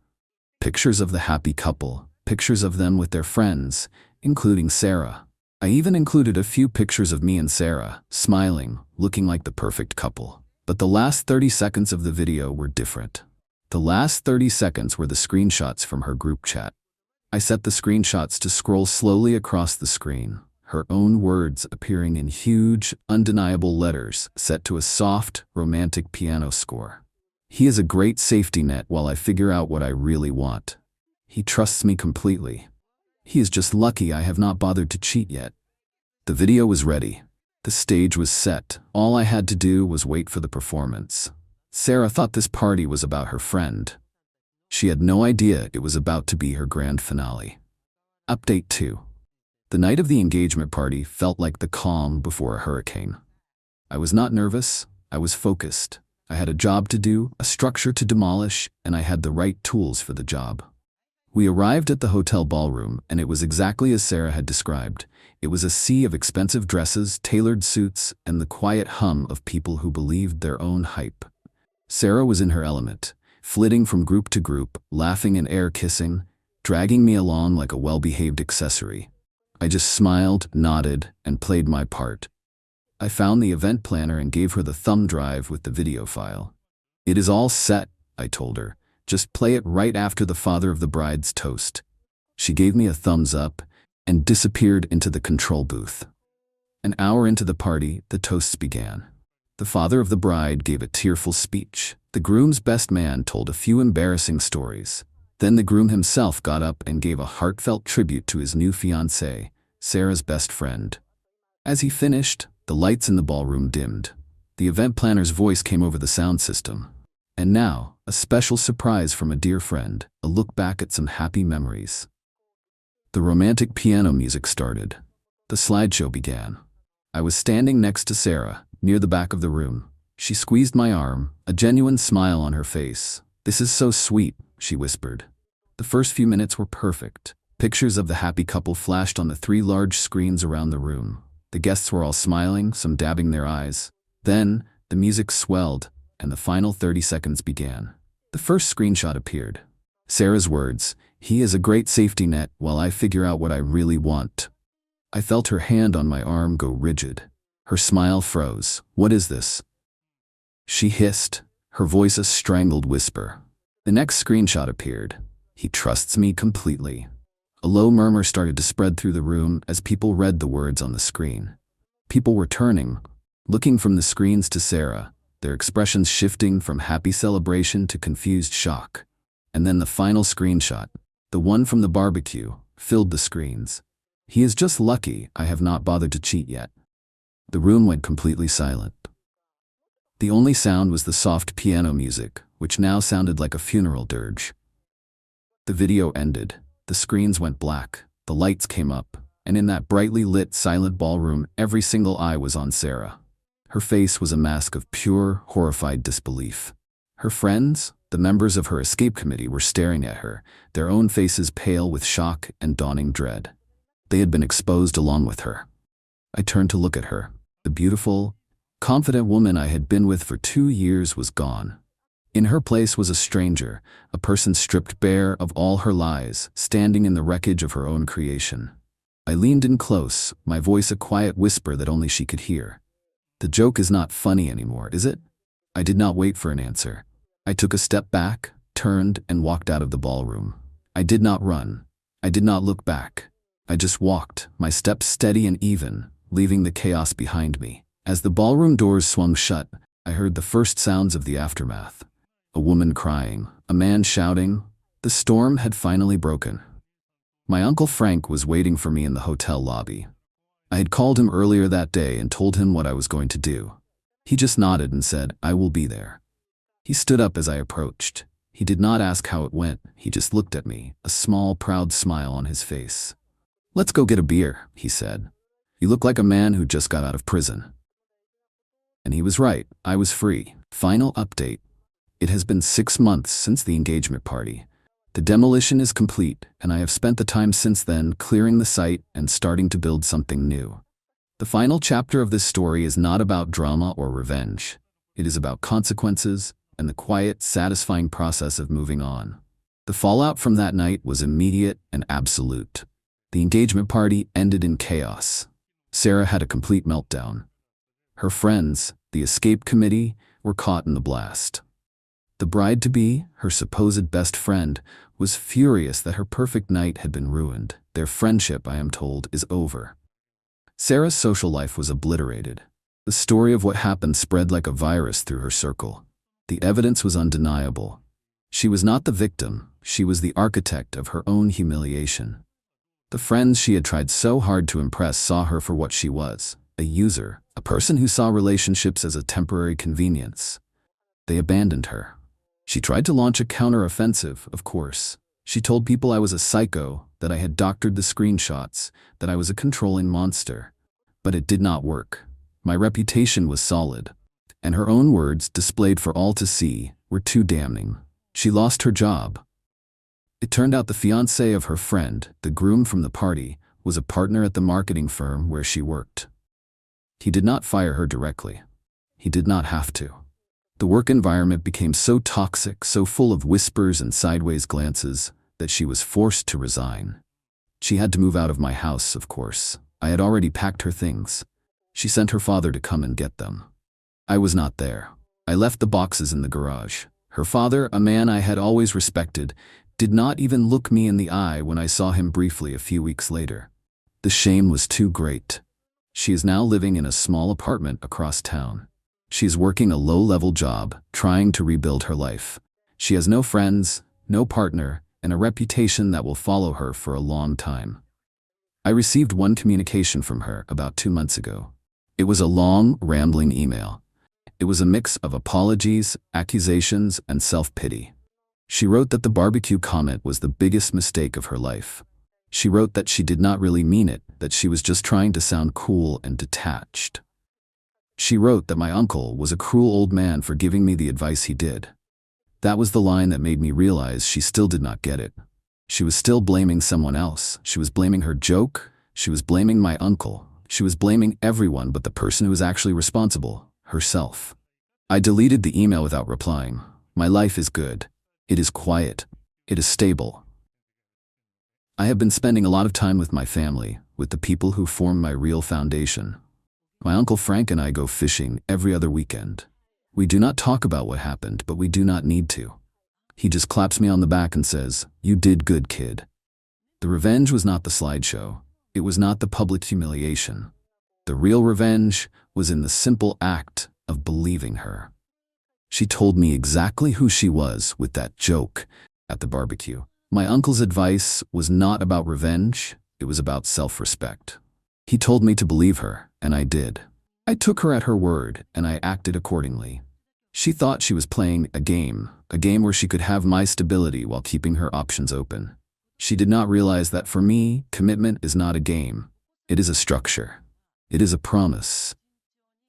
Pictures of the happy couple, pictures of them with their friends, including Sarah. I even included a few pictures of me and Sarah, smiling, looking like the perfect couple. But the last 30 seconds of the video were different. The last 30 seconds were the screenshots from her group chat. I set the screenshots to scroll slowly across the screen, her own words appearing in huge, undeniable letters set to a soft, romantic piano score. He is a great safety net while I figure out what I really want. He trusts me completely. He is just lucky I have not bothered to cheat yet. The video was ready. The stage was set. All I had to do was wait for the performance. Sarah thought this party was about her friend. She had no idea it was about to be her grand finale. Update 2. The night of the engagement party felt like the calm before a hurricane. I was not nervous. I was focused. I had a job to do, a structure to demolish, and I had the right tools for the job. We arrived at the hotel ballroom, and it was exactly as Sarah had described. It was a sea of expensive dresses, tailored suits, and the quiet hum of people who believed their own hype. Sarah was in her element, flitting from group to group, laughing and air-kissing, dragging me along like a well-behaved accessory. I just smiled, nodded, and played my part. I found the event planner and gave her the thumb drive with the video file. "It is all set," I told her. "Just play it right after the father of the bride's toast." She gave me a thumbs up and disappeared into the control booth. An hour into the party, the toasts began. The father of the bride gave a tearful speech. The groom's best man told a few embarrassing stories. Then the groom himself got up and gave a heartfelt tribute to his new fiancée, Sarah's best friend. As he finished, the lights in the ballroom dimmed. The event planner's voice came over the sound system. And now, a special surprise from a dear friend, a look back at some happy memories. The romantic piano music started. The slideshow began. I was standing next to Sarah, near the back of the room. She squeezed my arm, a genuine smile on her face. "This is so sweet," she whispered. The first few minutes were perfect. Pictures of the happy couple flashed on the 3 large screens around the room. The guests were all smiling, some dabbing their eyes. Then, the music swelled, and the final 30 seconds began. The first screenshot appeared. Sarah's words, "He is a great safety net while I figure out what I really want." I felt her hand on my arm go rigid. Her smile froze. "What is this?" She hissed, her voice a strangled whisper. The next screenshot appeared. "He trusts me completely." A low murmur started to spread through the room as people read the words on the screen. People were turning, looking from the screens to Sarah, their expressions shifting from happy celebration to confused shock. And then the final screenshot, the one from the barbecue, filled the screens. "He is just lucky I have not bothered to cheat yet." The room went completely silent. The only sound was the soft piano music, which now sounded like a funeral dirge. The video ended. The screens went black, the lights came up, and in that brightly lit, silent ballroom, every single eye was on Sarah. Her face was a mask of pure, horrified disbelief. Her friends, the members of her escape committee, were staring at her, their own faces pale with shock and dawning dread. They had been exposed along with her. I turned to look at her. The beautiful, confident woman I had been with for 2 years was gone. In her place was a stranger, a person stripped bare of all her lies, standing in the wreckage of her own creation. I leaned in close, my voice a quiet whisper that only she could hear. "The joke is not funny anymore, is it?" I did not wait for an answer. I took a step back, turned, and walked out of the ballroom. I did not run. I did not look back. I just walked, my steps steady and even, leaving the chaos behind me. As the ballroom doors swung shut, I heard the first sounds of the aftermath. A woman crying, a man shouting. The storm had finally broken. My Uncle Frank was waiting for me in the hotel lobby. I had called him earlier that day and told him what I was going to do. He just nodded and said, "I will be there." He stood up as I approached. He did not ask how it went, he just looked at me, a small, proud smile on his face. "Let's go get a beer," he said. "You look like a man who just got out of prison." And he was right, I was free. Final update. It has been 6 months since the engagement party. The demolition is complete, and I have spent the time since then clearing the site and starting to build something new. The final chapter of this story is not about drama or revenge. It is about consequences and the quiet, satisfying process of moving on. The fallout from that night was immediate and absolute. The engagement party ended in chaos. Sarah had a complete meltdown. Her friends, the escape committee, were caught in the blast. The bride-to-be, her supposed best friend, was furious that her perfect night had been ruined. Their friendship, I am told, is over. Sarah's social life was obliterated. The story of what happened spread like a virus through her circle. The evidence was undeniable. She was not the victim, she was the architect of her own humiliation. The friends she had tried so hard to impress saw her for what she was, a user, a person who saw relationships as a temporary convenience. They abandoned her. She tried to launch a counter-offensive, of course. She told people I was a psycho, that I had doctored the screenshots, that I was a controlling monster. But it did not work. My reputation was solid. And her own words, displayed for all to see, were too damning. She lost her job. It turned out the fiancé of her friend, the groom from the party, was a partner at the marketing firm where she worked. He did not fire her directly. He did not have to. The work environment became so toxic, so full of whispers and sideways glances, that she was forced to resign. She had to move out of my house, of course. I had already packed her things. She sent her father to come and get them. I was not there. I left the boxes in the garage. Her father, a man I had always respected, did not even look me in the eye when I saw him briefly a few weeks later. The shame was too great. She is now living in a small apartment across town. She is working a low-level job, trying to rebuild her life. She has no friends, no partner, and a reputation that will follow her for a long time. I received one communication from her about 2 months ago. It was a long, rambling email. It was a mix of apologies, accusations, and self-pity. She wrote that the barbecue comment was the biggest mistake of her life. She wrote that she did not really mean it, that she was just trying to sound cool and detached. She wrote that my uncle was a cruel old man for giving me the advice he did. That was the line that made me realize she still did not get it. She was still blaming someone else. She was blaming her joke. She was blaming my uncle. She was blaming everyone but the person who was actually responsible, herself. I deleted the email without replying. My life is good. It is quiet. It is stable. I have been spending a lot of time with my family, with the people who form my real foundation. My Uncle Frank and I go fishing every other weekend. We do not talk about what happened, but we do not need to. He just claps me on the back and says, "You did good, kid." The revenge was not the slideshow. It was not the public humiliation. The real revenge was in the simple act of believing her. She told me exactly who she was with that joke at the barbecue. My uncle's advice was not about revenge, it was about self-respect. He told me to believe her, and I did. I took her at her word, and I acted accordingly. She thought she was playing a game where she could have my stability while keeping her options open. She did not realize that for me, commitment is not a game. It is a structure. It is a promise.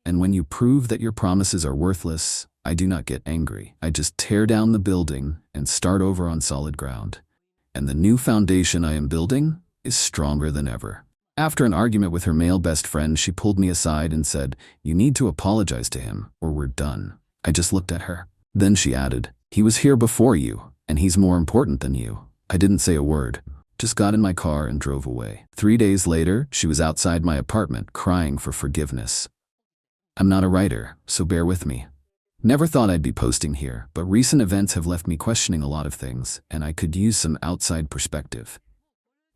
And when you prove that your promises are worthless, I do not get angry. I just tear down the building and start over on solid ground. And the new foundation I am building is stronger than ever. After an argument with her male best friend, she pulled me aside and said, "You need to apologize to him, or we're done." I just looked at her. Then she added, "He was here before you, and he's more important than you." I didn't say a word, just got in my car and drove away. 3 days later, she was outside my apartment crying for forgiveness. I'm not a writer, so bear with me. Never thought I'd be posting here, but recent events have left me questioning a lot of things, and I could use some outside perspective.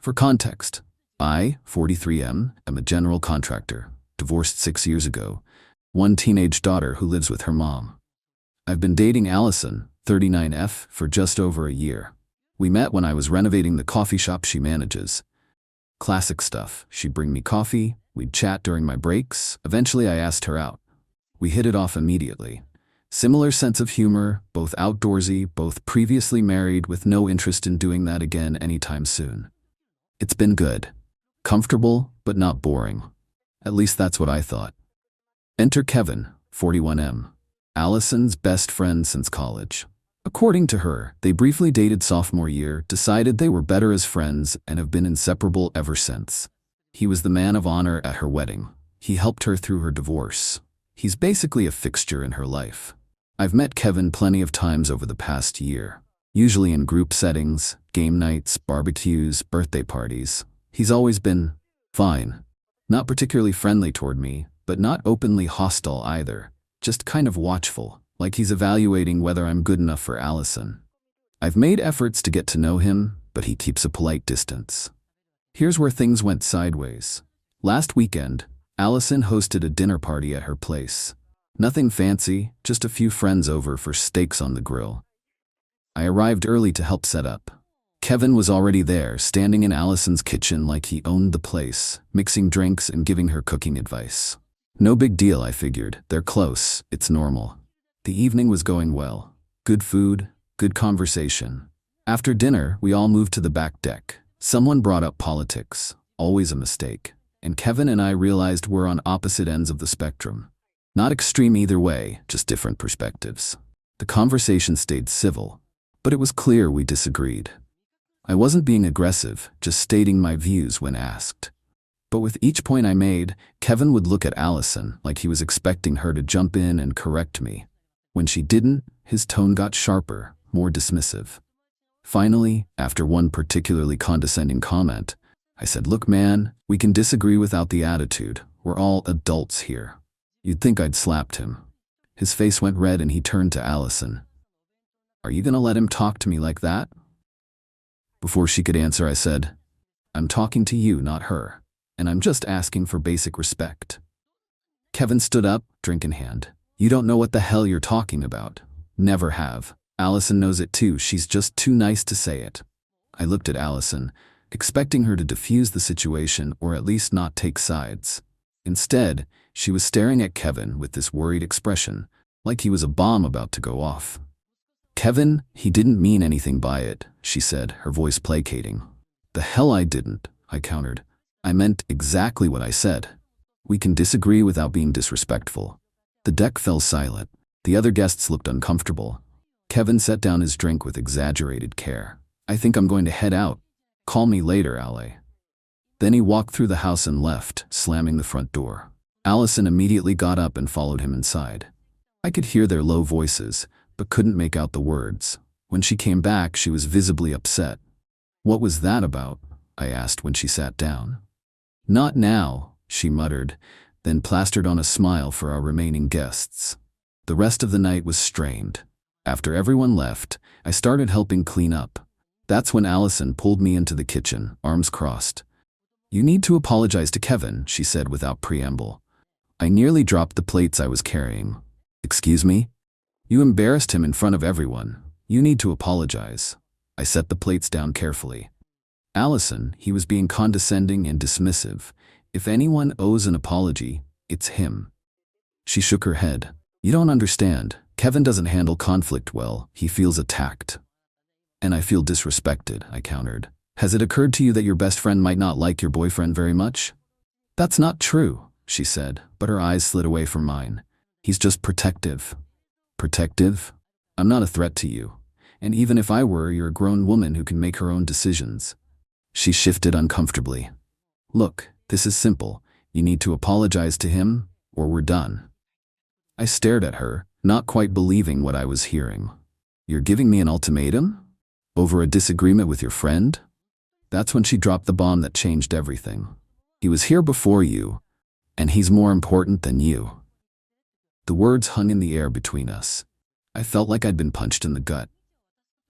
For context, I, 43M, am a general contractor, divorced 6 years ago, one teenage daughter who lives with her mom. I've been dating Allison, 39F, for just over a year. We met when I was renovating the coffee shop she manages. Classic stuff. She'd bring me coffee, We'd chat during my breaks. Eventually, I asked her out. We hit it off immediately. Similar sense of humor, both outdoorsy, both previously married with no interest in doing that again anytime soon. It's been good. Comfortable, but not boring. At least that's what I thought. Enter Kevin, 41M. Allison's best friend since college. According to her, they briefly dated sophomore year, decided they were better as friends, and have been inseparable ever since. He was the man of honor at her wedding. He helped her through her divorce. He's basically a fixture in her life. I've met Kevin plenty of times over the past year, usually in group settings, game nights, barbecues, birthday parties. He's always been fine. Not particularly friendly toward me, but not openly hostile either. Just kind of watchful, like he's evaluating whether I'm good enough for Allison. I've made efforts to get to know him, but he keeps a polite distance. Here's where things went sideways. Last weekend, Allison hosted a dinner party at her place. Nothing fancy, just a few friends over for steaks on the grill. I arrived early to help set up. Kevin was already there, standing in Allison's kitchen like he owned the place, mixing drinks and giving her cooking advice. No big deal, I figured. They're close, it's normal. The evening was going well. Good food, good conversation. After dinner, we all moved to the back deck. Someone brought up politics, always a mistake, and Kevin and I realized we're on opposite ends of the spectrum. Not extreme either way, just different perspectives. The conversation stayed civil, but it was clear we disagreed. I wasn't being aggressive, just stating my views when asked. But with each point I made, Kevin would look at Allison like he was expecting her to jump in and correct me. When she didn't, his tone got sharper, more dismissive. Finally, after one particularly condescending comment, I said, "Look, man, we can disagree without the attitude. We're all adults here." You'd think I'd slapped him. His face went red and he turned to Allison. "Are you gonna let him talk to me like that?" Before she could answer, I said, "I'm talking to you, not her, and I'm just asking for basic respect." Kevin stood up, drink in hand. "You don't know what the hell you're talking about. Never have. Allison knows it too, she's just too nice to say it." I looked at Allison, expecting her to defuse the situation or at least not take sides. Instead, she was staring at Kevin with this worried expression, like he was a bomb about to go off. "Kevin, he didn't mean anything by it," she said, her voice placating. "The hell I didn't," I countered. "I meant exactly what I said. We can disagree without being disrespectful." The deck fell silent. The other guests looked uncomfortable. Kevin set down his drink with exaggerated care. "I think I'm going to head out. Call me later, Ale." Then he walked through the house and left, slamming the front door. Allison immediately got up and followed him inside. I could hear their low voices, but couldn't make out the words. When she came back, she was visibly upset. "What was that about?" I asked when she sat down. "Not now," she muttered, then plastered on a smile for our remaining guests. The rest of the night was strained. After everyone left, I started helping clean up. That's when Allison pulled me into the kitchen, arms crossed. "You need to apologize to Kevin," she said without preamble. I nearly dropped the plates I was carrying. "Excuse me? You embarrassed him in front of everyone. You need to apologize." I set the plates down carefully. "Allison, he was being condescending and dismissive. If anyone owes an apology, it's him." She shook her head. "You don't understand. Kevin doesn't handle conflict well. He feels attacked." "And I feel disrespected," I countered. "Has it occurred to you that your best friend might not like your boyfriend very much?" "That's not true," she said, but her eyes slid away from mine. "He's just protective." "Protective? I'm not a threat to you. And even if I were, you're a grown woman who can make her own decisions." She shifted uncomfortably. "Look, this is simple. You need to apologize to him, or we're done." I stared at her, not quite believing what I was hearing. "You're giving me an ultimatum? Over a disagreement with your friend?" That's when she dropped the bomb that changed everything. "He was here before you, and he's more important than you." The words hung in the air between us. I felt like I'd been punched in the gut.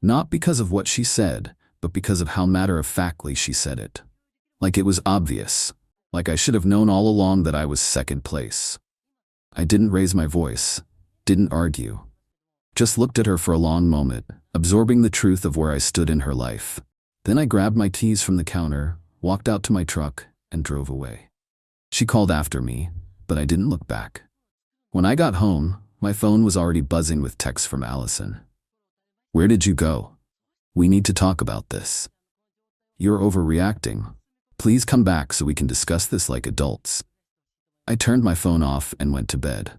Not because of what she said, but because of how matter-of-factly she said it. Like it was obvious. Like I should have known all along that I was second place. I didn't raise my voice, didn't argue. Just looked at her for a long moment, absorbing the truth of where I stood in her life. Then I grabbed my keys from the counter, walked out to my truck, and drove away. She called after me, but I didn't look back. When I got home, my phone was already buzzing with texts from Allison. "Where did you go? We need to talk about this. You're overreacting. Please come back so we can discuss this like adults." I turned my phone off and went to bed.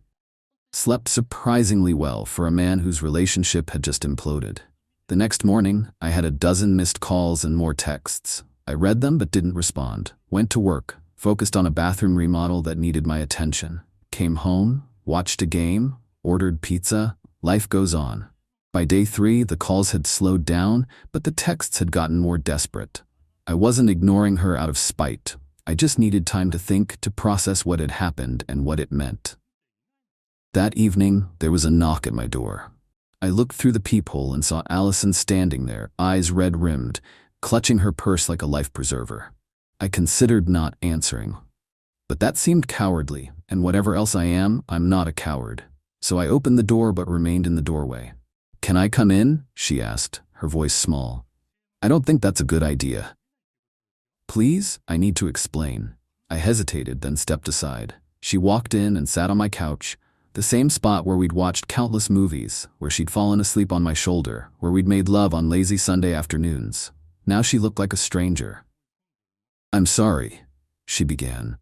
Slept surprisingly well for a man whose relationship had just imploded. The next morning, I had a dozen missed calls and more texts. I read them but didn't respond. Went to work, focused on a bathroom remodel that needed my attention. Came home, watched a game, ordered pizza. Life goes on. By day 3, the calls had slowed down, but the texts had gotten more desperate. I wasn't ignoring her out of spite. I just needed time to think, to process what had happened and what it meant. That evening, there was a knock at my door. I looked through the peephole and saw Allison standing there, eyes red-rimmed, clutching her purse like a life preserver. I considered not answering. But that seemed cowardly, and whatever else I am, I'm not a coward. So I opened the door but remained in the doorway. "Can I come in?" she asked, her voice small. "I don't think that's a good idea." "Please, I need to explain." I hesitated, then stepped aside. She walked in and sat on my couch, the same spot where we'd watched countless movies, where she'd fallen asleep on my shoulder, where we'd made love on lazy Sunday afternoons. Now she looked like a stranger. "I'm sorry," she began.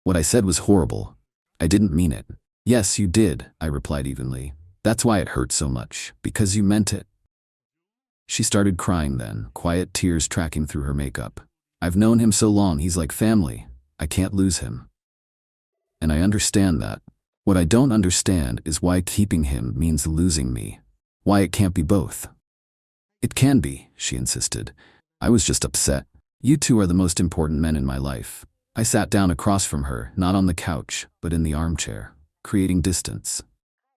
"What I said was horrible. I didn't mean it." "Yes, you did," I replied evenly. "That's why it hurt so much, because you meant it." She started crying then, quiet tears tracking through her makeup. "I've known him so long, he's like family. I can't lose him. And I understand that. What I don't understand is why keeping him means losing me. Why it can't be both." "It can be," she insisted. "I was just upset. You two are the most important men in my life." I sat down across from her, not on the couch, but in the armchair, creating distance.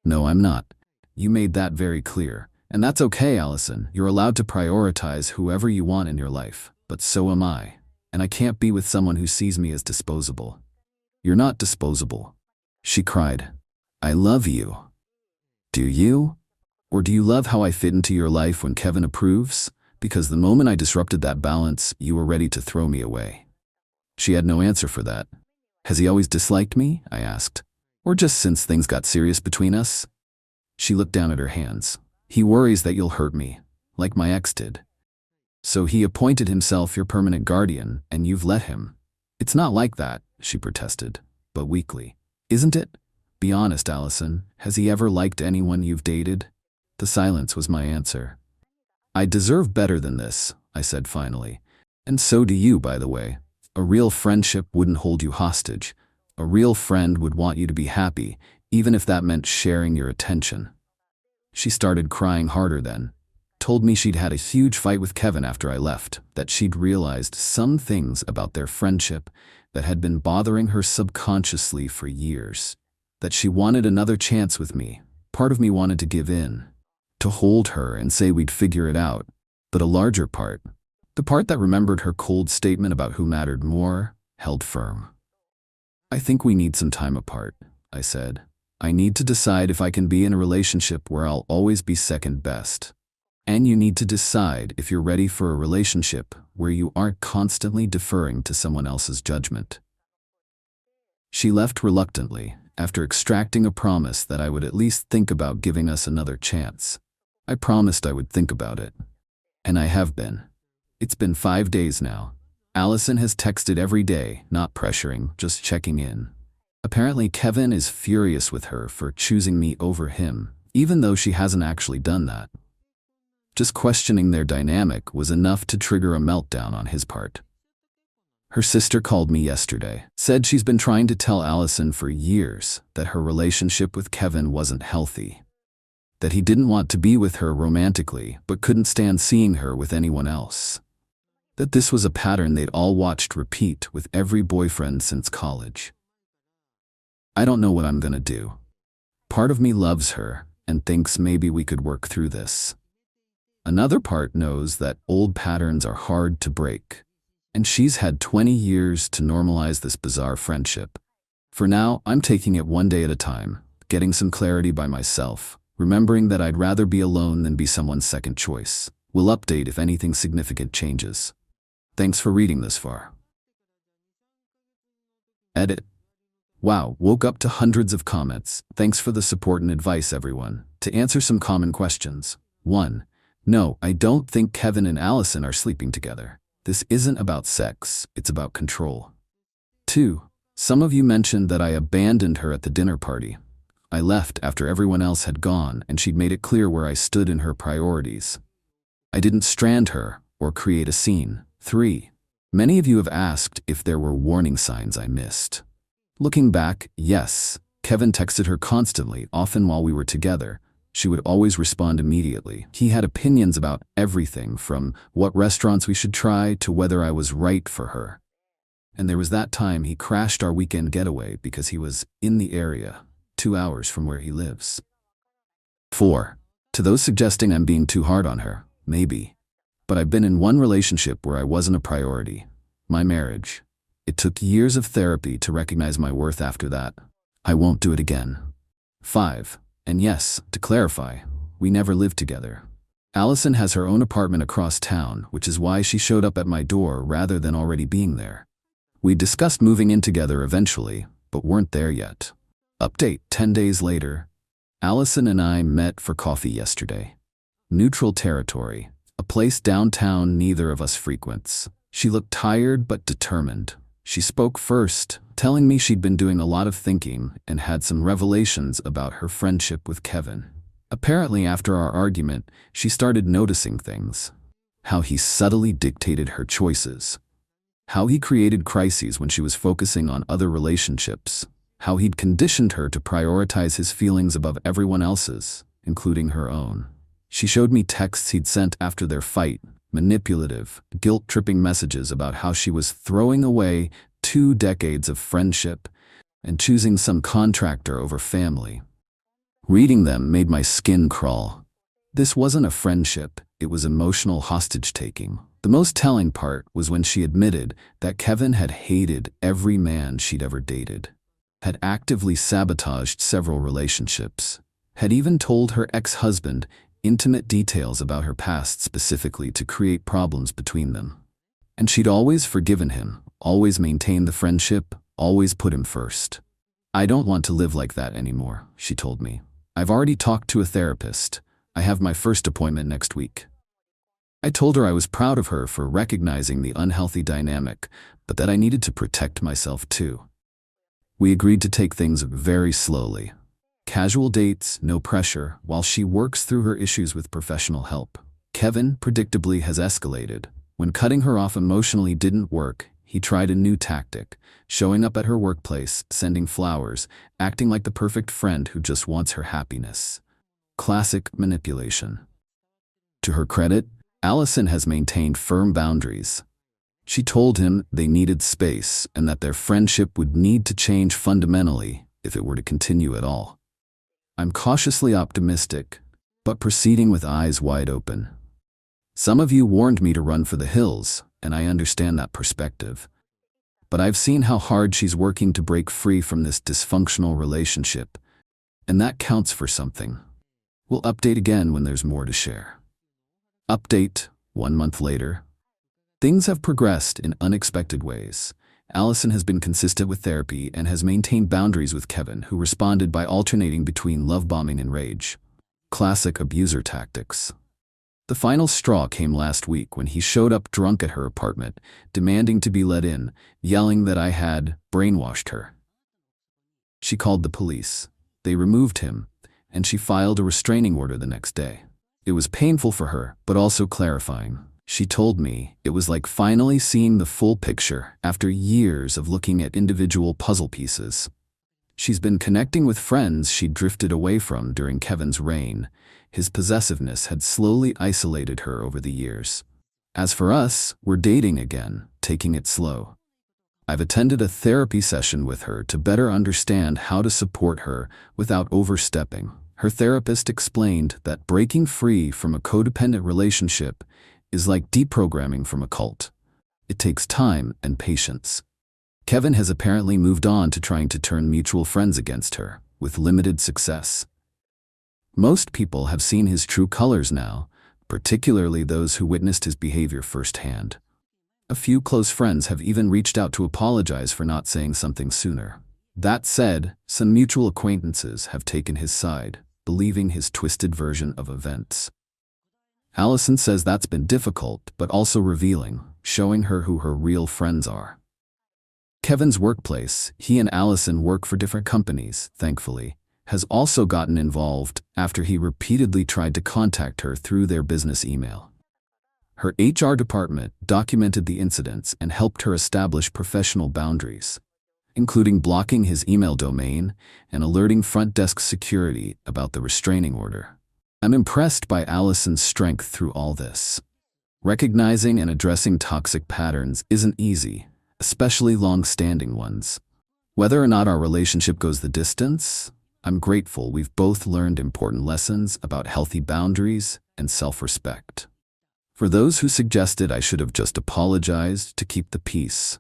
"No, I'm not. You made that very clear. And that's okay, Allison. You're allowed to prioritize whoever you want in your life, but so am I. And I can't be with someone who sees me as disposable." "You're not disposable," she cried. "I love you." "Do you? Or do you love how I fit into your life when Kevin approves? Because the moment I disrupted that balance, you were ready to throw me away." She had no answer for that. "Has he always disliked me?" I asked. "Or just since things got serious between us?" She looked down at her hands. "He worries that you'll hurt me, like my ex did. So he appointed himself your permanent guardian, and you've let him." "It's not like that," she protested, but weakly. "Isn't it? Be honest, Allison. Has he ever liked anyone you've dated?" The silence was my answer. "I deserve better than this," I said finally. "And so do you, by the way. A real friendship wouldn't hold you hostage. A real friend would want you to be happy, even if that meant sharing your attention." She started crying harder then. Told me she'd had a huge fight with Kevin after I left, that she'd realized some things about their friendship that had been bothering her subconsciously for years. That she wanted another chance with me. Part of me wanted to give in, to hold her and say we'd figure it out. But a larger part, the part that remembered her cold statement about who mattered more, held firm. "I think we need some time apart," I said. "I need to decide if I can be in a relationship where I'll always be second best. And you need to decide if you're ready for a relationship where you aren't constantly deferring to someone else's judgment." She left reluctantly, after extracting a promise that I would at least think about giving us another chance. I promised I would think about it. And I have been. It's been 5 days now. Allison has texted every day, not pressuring, just checking in. Apparently Kevin is furious with her for choosing me over him, even though she hasn't actually done that. Just questioning their dynamic was enough to trigger a meltdown on his part. Her sister called me yesterday, said she's been trying to tell Allison for years that her relationship with Kevin wasn't healthy. That he didn't want to be with her romantically, but couldn't stand seeing her with anyone else. That this was a pattern they'd all watched repeat with every boyfriend since college. I don't know what I'm gonna do. Part of me loves her and thinks maybe we could work through this. Another part knows that old patterns are hard to break, and she's had 20 years to normalize this bizarre friendship. For now, I'm taking it one day at a time, getting some clarity by myself, remembering that I'd rather be alone than be someone's second choice. We'll update if anything significant changes. Thanks for reading this far. Edit. Wow, woke up to hundreds of comments. Thanks for the support and advice, everyone. To answer some common questions. 1. No, I don't think Kevin and Allison are sleeping together. This isn't about sex, it's about control. 2. Some of you mentioned that I abandoned her at the dinner party. I left after everyone else had gone and she'd made it clear where I stood in her priorities. I didn't strand her or create a scene. 3. Many of you have asked if there were warning signs I missed. Looking back, yes, Kevin texted her constantly, often while we were together. She would always respond immediately. He had opinions about everything from what restaurants we should try to whether I was right for her. And there was that time he crashed our weekend getaway because he was in the area, 2 hours from where he lives. 4. To those suggesting I'm being too hard on her, maybe. But I've been in one relationship where I wasn't a priority. My marriage. It took years of therapy to recognize my worth after that. I won't do it again. 5. And yes, to clarify, we never lived together. Allison has her own apartment across town, which is why she showed up at my door rather than already being there. We discussed moving in together eventually, but weren't there yet. Update 10 days later. Allison and I met for coffee yesterday. Neutral territory, a place downtown neither of us frequents. She looked tired but determined. She spoke first, telling me she'd been doing a lot of thinking and had some revelations about her friendship with Kevin. Apparently, after our argument, she started noticing things. How he subtly dictated her choices. How he created crises when she was focusing on other relationships. How he'd conditioned her to prioritize his feelings above everyone else's, including her own. She showed me texts he'd sent after their fight, manipulative, guilt-tripping messages about how she was throwing away 2 decades of friendship and choosing some contractor over family. Reading them made my skin crawl. This wasn't a friendship, it was emotional hostage-taking. The most telling part was when she admitted that Kevin had hated every man she'd ever dated, had actively sabotaged several relationships, had even told her ex-husband intimate details about her past specifically to create problems between them. And she'd always forgiven him, always maintained the friendship, always put him first. I don't want to live like that anymore, she told me. I've already talked to a therapist. I have my first appointment next week. I told her I was proud of her for recognizing the unhealthy dynamic, but that I needed to protect myself too. We agreed to take things very slowly. Casual dates, no pressure, while she works through her issues with professional help. Kevin, predictably, has escalated. When cutting her off emotionally didn't work, he tried a new tactic, showing up at her workplace, sending flowers, acting like the perfect friend who just wants her happiness. Classic manipulation. To her credit, Allison has maintained firm boundaries. She told him they needed space and that their friendship would need to change fundamentally if it were to continue at all. I'm cautiously optimistic, but proceeding with eyes wide open. Some of you warned me to run for the hills, and I understand that perspective. But I've seen how hard she's working to break free from this dysfunctional relationship, and that counts for something. We'll update again when there's more to share. Update, 1 month later. Things have progressed in unexpected ways. Allison has been consistent with therapy and has maintained boundaries with Kevin, who responded by alternating between love-bombing and rage. Classic abuser tactics. The final straw came last week when he showed up drunk at her apartment, demanding to be let in, yelling that I had brainwashed her. She called the police. They removed him, and she filed a restraining order the next day. It was painful for her, but also clarifying. She told me it was like finally seeing the full picture after years of looking at individual puzzle pieces. She's been connecting with friends she'd drifted away from during Kevin's reign. His possessiveness had slowly isolated her over the years. As for us, we're dating again, taking it slow. I've attended a therapy session with her to better understand how to support her without overstepping. Her therapist explained that breaking free from a codependent relationship is like deprogramming from a cult. It takes time and patience. Kevin has apparently moved on to trying to turn mutual friends against her, with limited success. Most people have seen his true colors now, particularly those who witnessed his behavior firsthand. A few close friends have even reached out to apologize for not saying something sooner. That said, some mutual acquaintances have taken his side, believing his twisted version of events. Allison says that's been difficult but also revealing, showing her who her real friends are. Kevin's workplace, he and Allison work for different companies, thankfully, has also gotten involved after he repeatedly tried to contact her through their business email. Her HR department documented the incidents and helped her establish professional boundaries, including blocking his email domain and alerting front desk security about the restraining order. I'm impressed by Allison's strength through all this. Recognizing and addressing toxic patterns isn't easy, especially long-standing ones. Whether or not our relationship goes the distance, I'm grateful we've both learned important lessons about healthy boundaries and self-respect. For those who suggested I should have just apologized to keep the peace,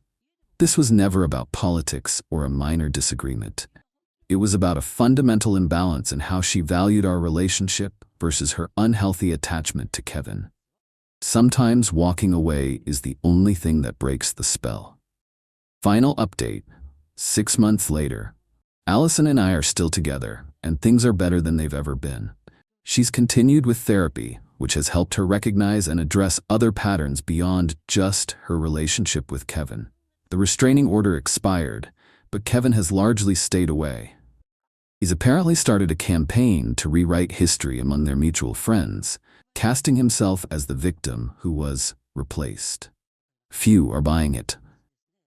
this was never about politics or a minor disagreement. It was about a fundamental imbalance in how she valued our relationship versus her unhealthy attachment to Kevin. Sometimes walking away is the only thing that breaks the spell. Final update. 6 months later, Allison and I are still together, and things are better than they've ever been. She's continued with therapy, which has helped her recognize and address other patterns beyond just her relationship with Kevin. The restraining order expired, but Kevin has largely stayed away. He's apparently started a campaign to rewrite history among their mutual friends, casting himself as the victim who was replaced. Few are buying it.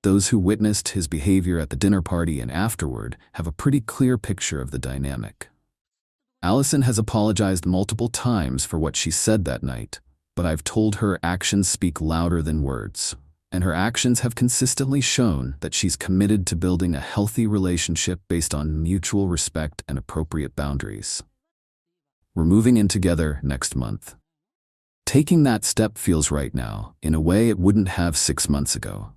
Those who witnessed his behavior at the dinner party and afterward have a pretty clear picture of the dynamic. Allison has apologized multiple times for what she said that night, but I've told her actions speak louder than words, and her actions have consistently shown that she's committed to building a healthy relationship based on mutual respect and appropriate boundaries. We're moving in together next month. Taking that step feels right now, in a way it wouldn't have 6 months ago.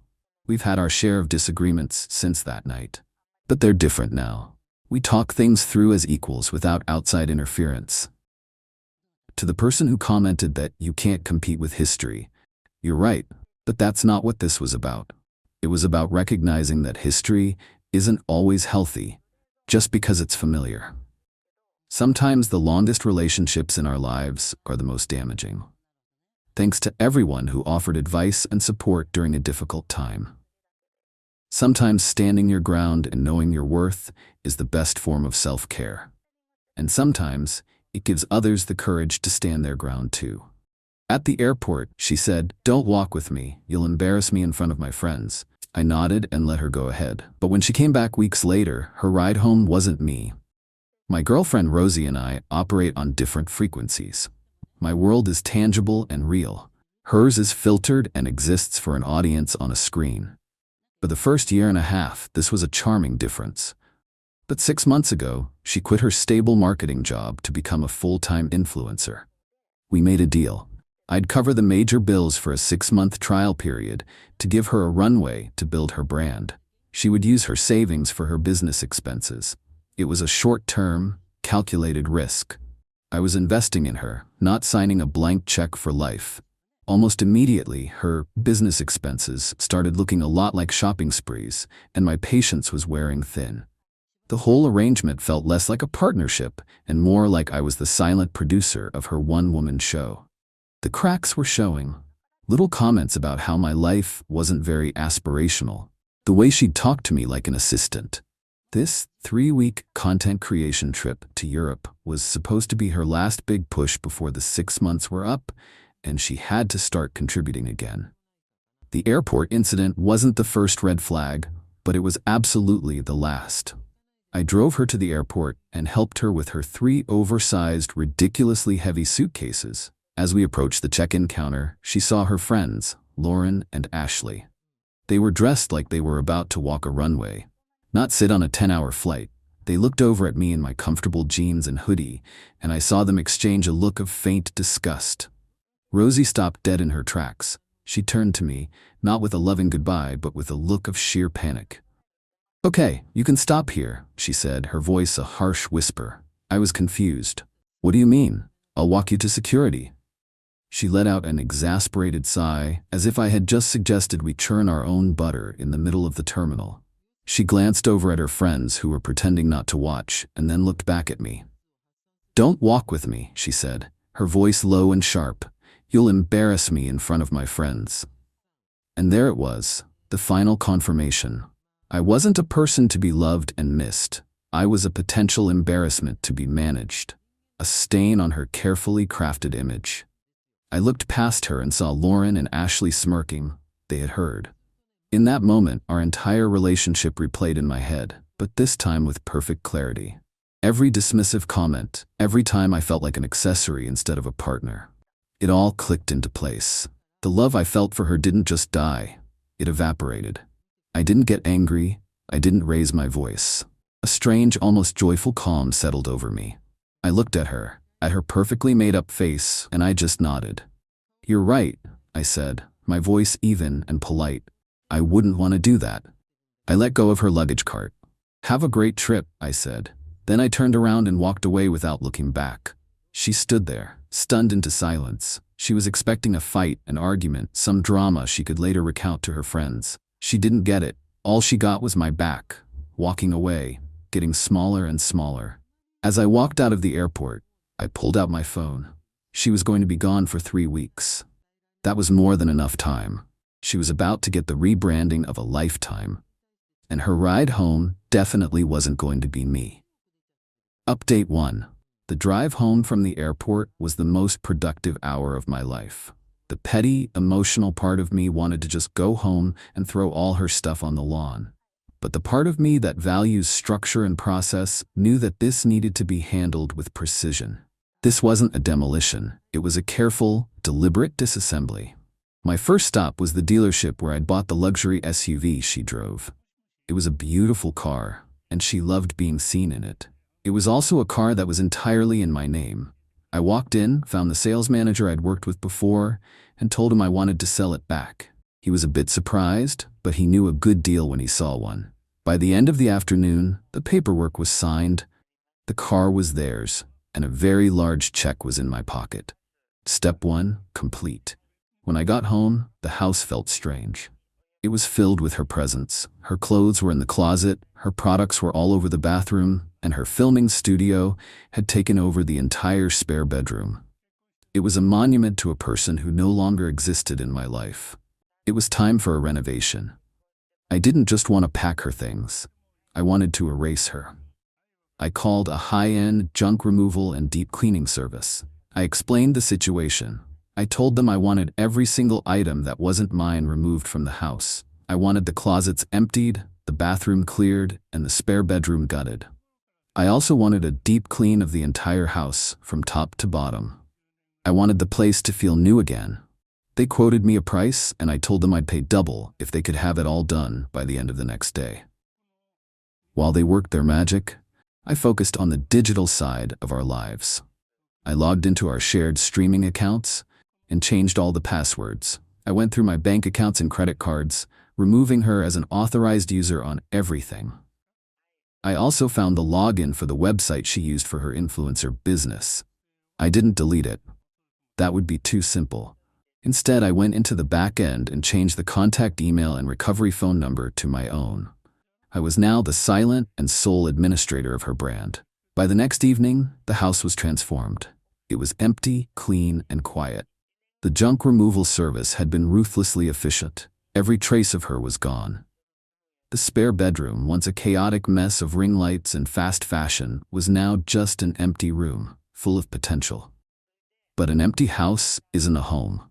We've had our share of disagreements since that night, but they're different now. We talk things through as equals without outside interference. To the person who commented that you can't compete with history, you're right, but that's not what this was about. It was about recognizing that history isn't always healthy just because it's familiar. Sometimes the longest relationships in our lives are the most damaging. Thanks to everyone who offered advice and support during a difficult time. Sometimes standing your ground and knowing your worth is the best form of self-care. And sometimes it gives others the courage to stand their ground too. At the airport, she said, "Don't walk with me, you'll embarrass me in front of my friends." I nodded and let her go ahead. But when she came back weeks later, her ride home wasn't me. My girlfriend Rosie and I operate on different frequencies. My world is tangible and real. Hers is filtered and exists for an audience on a screen. For the first year and a half, this was a charming difference. But 6 months ago, she quit her stable marketing job to become a full-time influencer. We made a deal. I'd cover the major bills for a 6-month trial period to give her a runway to build her brand. She would use her savings for her business expenses. It was a short-term, calculated risk. I was investing in her, not signing a blank check for life. Almost immediately, her business expenses started looking a lot like shopping sprees, and my patience was wearing thin. The whole arrangement felt less like a partnership and more like I was the silent producer of her one-woman show. The cracks were showing. Little comments about how my life wasn't very aspirational. The way she'd talk to me like an assistant. This 3-week content creation trip to Europe was supposed to be her last big push before the 6 months were up, and she had to start contributing again. The airport incident wasn't the first red flag, but it was absolutely the last. I drove her to the airport and helped her with her 3 oversized, ridiculously heavy suitcases. As we approached the check-in counter, she saw her friends, Lauren and Ashley. They were dressed like they were about to walk a runway, not sit on a 10-hour flight. They looked over at me in my comfortable jeans and hoodie, and I saw them exchange a look of faint disgust. Rosie stopped dead in her tracks. She turned to me, not with a loving goodbye, but with a look of sheer panic. "Okay, you can stop here," she said, her voice a harsh whisper. I was confused. "What do you mean? I'll walk you to security." She let out an exasperated sigh, as if I had just suggested we churn our own butter in the middle of the terminal. She glanced over at her friends who were pretending not to watch and then looked back at me. "Don't walk with me," she said, her voice low and sharp. "You'll embarrass me in front of my friends." And there it was, the final confirmation. I wasn't a person to be loved and missed. I was a potential embarrassment to be managed, a stain on her carefully crafted image. I looked past her and saw Lauren and Ashley smirking. They had heard. In that moment, our entire relationship replayed in my head, but this time with perfect clarity. Every dismissive comment, every time I felt like an accessory instead of a partner. It all clicked into place. The love I felt for her didn't just die, it evaporated. I didn't get angry, I didn't raise my voice. A strange, almost joyful calm settled over me. I looked at her perfectly made-up face, and I just nodded. "You're right," I said, my voice even and polite. "I wouldn't want to do that." I let go of her luggage cart. "Have a great trip," I said. Then I turned around and walked away without looking back. She stood there, stunned into silence. She was expecting a fight, an argument, some drama she could later recount to her friends. She didn't get it. All she got was my back, walking away, getting smaller and smaller. As I walked out of the airport, I pulled out my phone. She was going to be gone for 3 weeks. That was more than enough time. She was about to get the rebranding of a lifetime. And her ride home definitely wasn't going to be me. Update 1. The drive home from the airport was the most productive hour of my life. The petty, emotional part of me wanted to just go home and throw all her stuff on the lawn. But the part of me that values structure and process knew that this needed to be handled with precision. This wasn't a demolition, it was a careful, deliberate disassembly. My first stop was the dealership where I'd bought the luxury SUV she drove. It was a beautiful car, and she loved being seen in it. It was also a car that was entirely in my name. I walked in, found the sales manager I'd worked with before, and told him I wanted to sell it back. He was a bit surprised, but he knew a good deal when he saw one. By the end of the afternoon, the paperwork was signed, the car was theirs, and a very large check was in my pocket. Step 1, complete. When I got home, the house felt strange. It was filled with her presence. Her clothes were in the closet, her products were all over the bathroom, and her filming studio had taken over the entire spare bedroom. It was a monument to a person who no longer existed in my life. It was time for a renovation. I didn't just want to pack her things. I wanted to erase her. I called a high-end junk removal and deep cleaning service. I explained the situation. I told them I wanted every single item that wasn't mine removed from the house. I wanted the closets emptied, the bathroom cleared, and the spare bedroom gutted. I also wanted a deep clean of the entire house, from top to bottom. I wanted the place to feel new again. They quoted me a price, and I told them I'd pay double if they could have it all done by the end of the next day. While they worked their magic, I focused on the digital side of our lives. I logged into our shared streaming accounts and changed all the passwords. I went through my bank accounts and credit cards, removing her as an authorized user on everything. I also found the login for the website she used for her influencer business. I didn't delete it. That would be too simple. Instead, I went into the back end and changed the contact email and recovery phone number to my own. I was now the silent and sole administrator of her brand. By the next evening, the house was transformed. It was empty, clean, and quiet. The junk removal service had been ruthlessly efficient. Every trace of her was gone. The spare bedroom, once a chaotic mess of ring lights and fast fashion, was now just an empty room, full of potential. But an empty house isn't a home.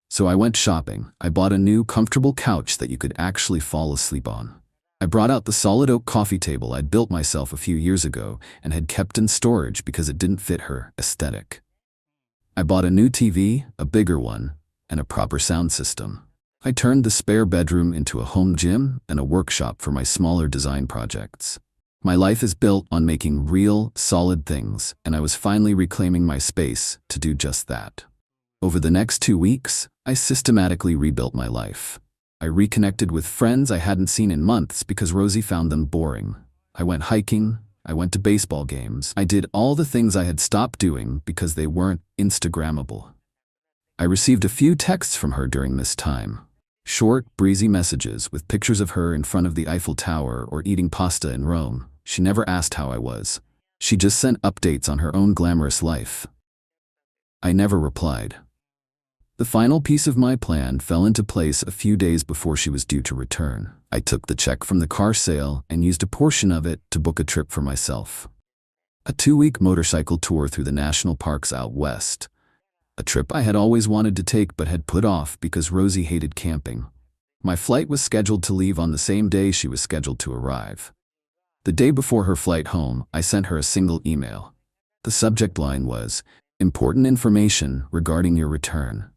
So I went shopping. I bought a new, comfortable couch that you could actually fall asleep on. I brought out the solid oak coffee table I'd built myself a few years ago and had kept in storage because it didn't fit her aesthetic. I bought a new TV, a bigger one, and a proper sound system. I turned the spare bedroom into a home gym and a workshop for my smaller design projects. My life is built on making real, solid things, and I was finally reclaiming my space to do just that. Over the next 2 weeks, I systematically rebuilt my life. I reconnected with friends I hadn't seen in months because Rosie found them boring. I went hiking, I went to baseball games. I did all the things I had stopped doing because they weren't Instagrammable. I received a few texts from her during this time. Short, breezy messages with pictures of her in front of the Eiffel Tower or eating pasta in Rome. She never asked how I was. She just sent updates on her own glamorous life. I never replied. The final piece of my plan fell into place a few days before she was due to return. I took the check from the car sale and used a portion of it to book a trip for myself. A 2-week motorcycle tour through the national parks out west. A trip I had always wanted to take but had put off because Rosie hated camping. My flight was scheduled to leave on the same day she was scheduled to arrive. The day before her flight home, I sent her a single email. The subject line was, "Important information regarding your return."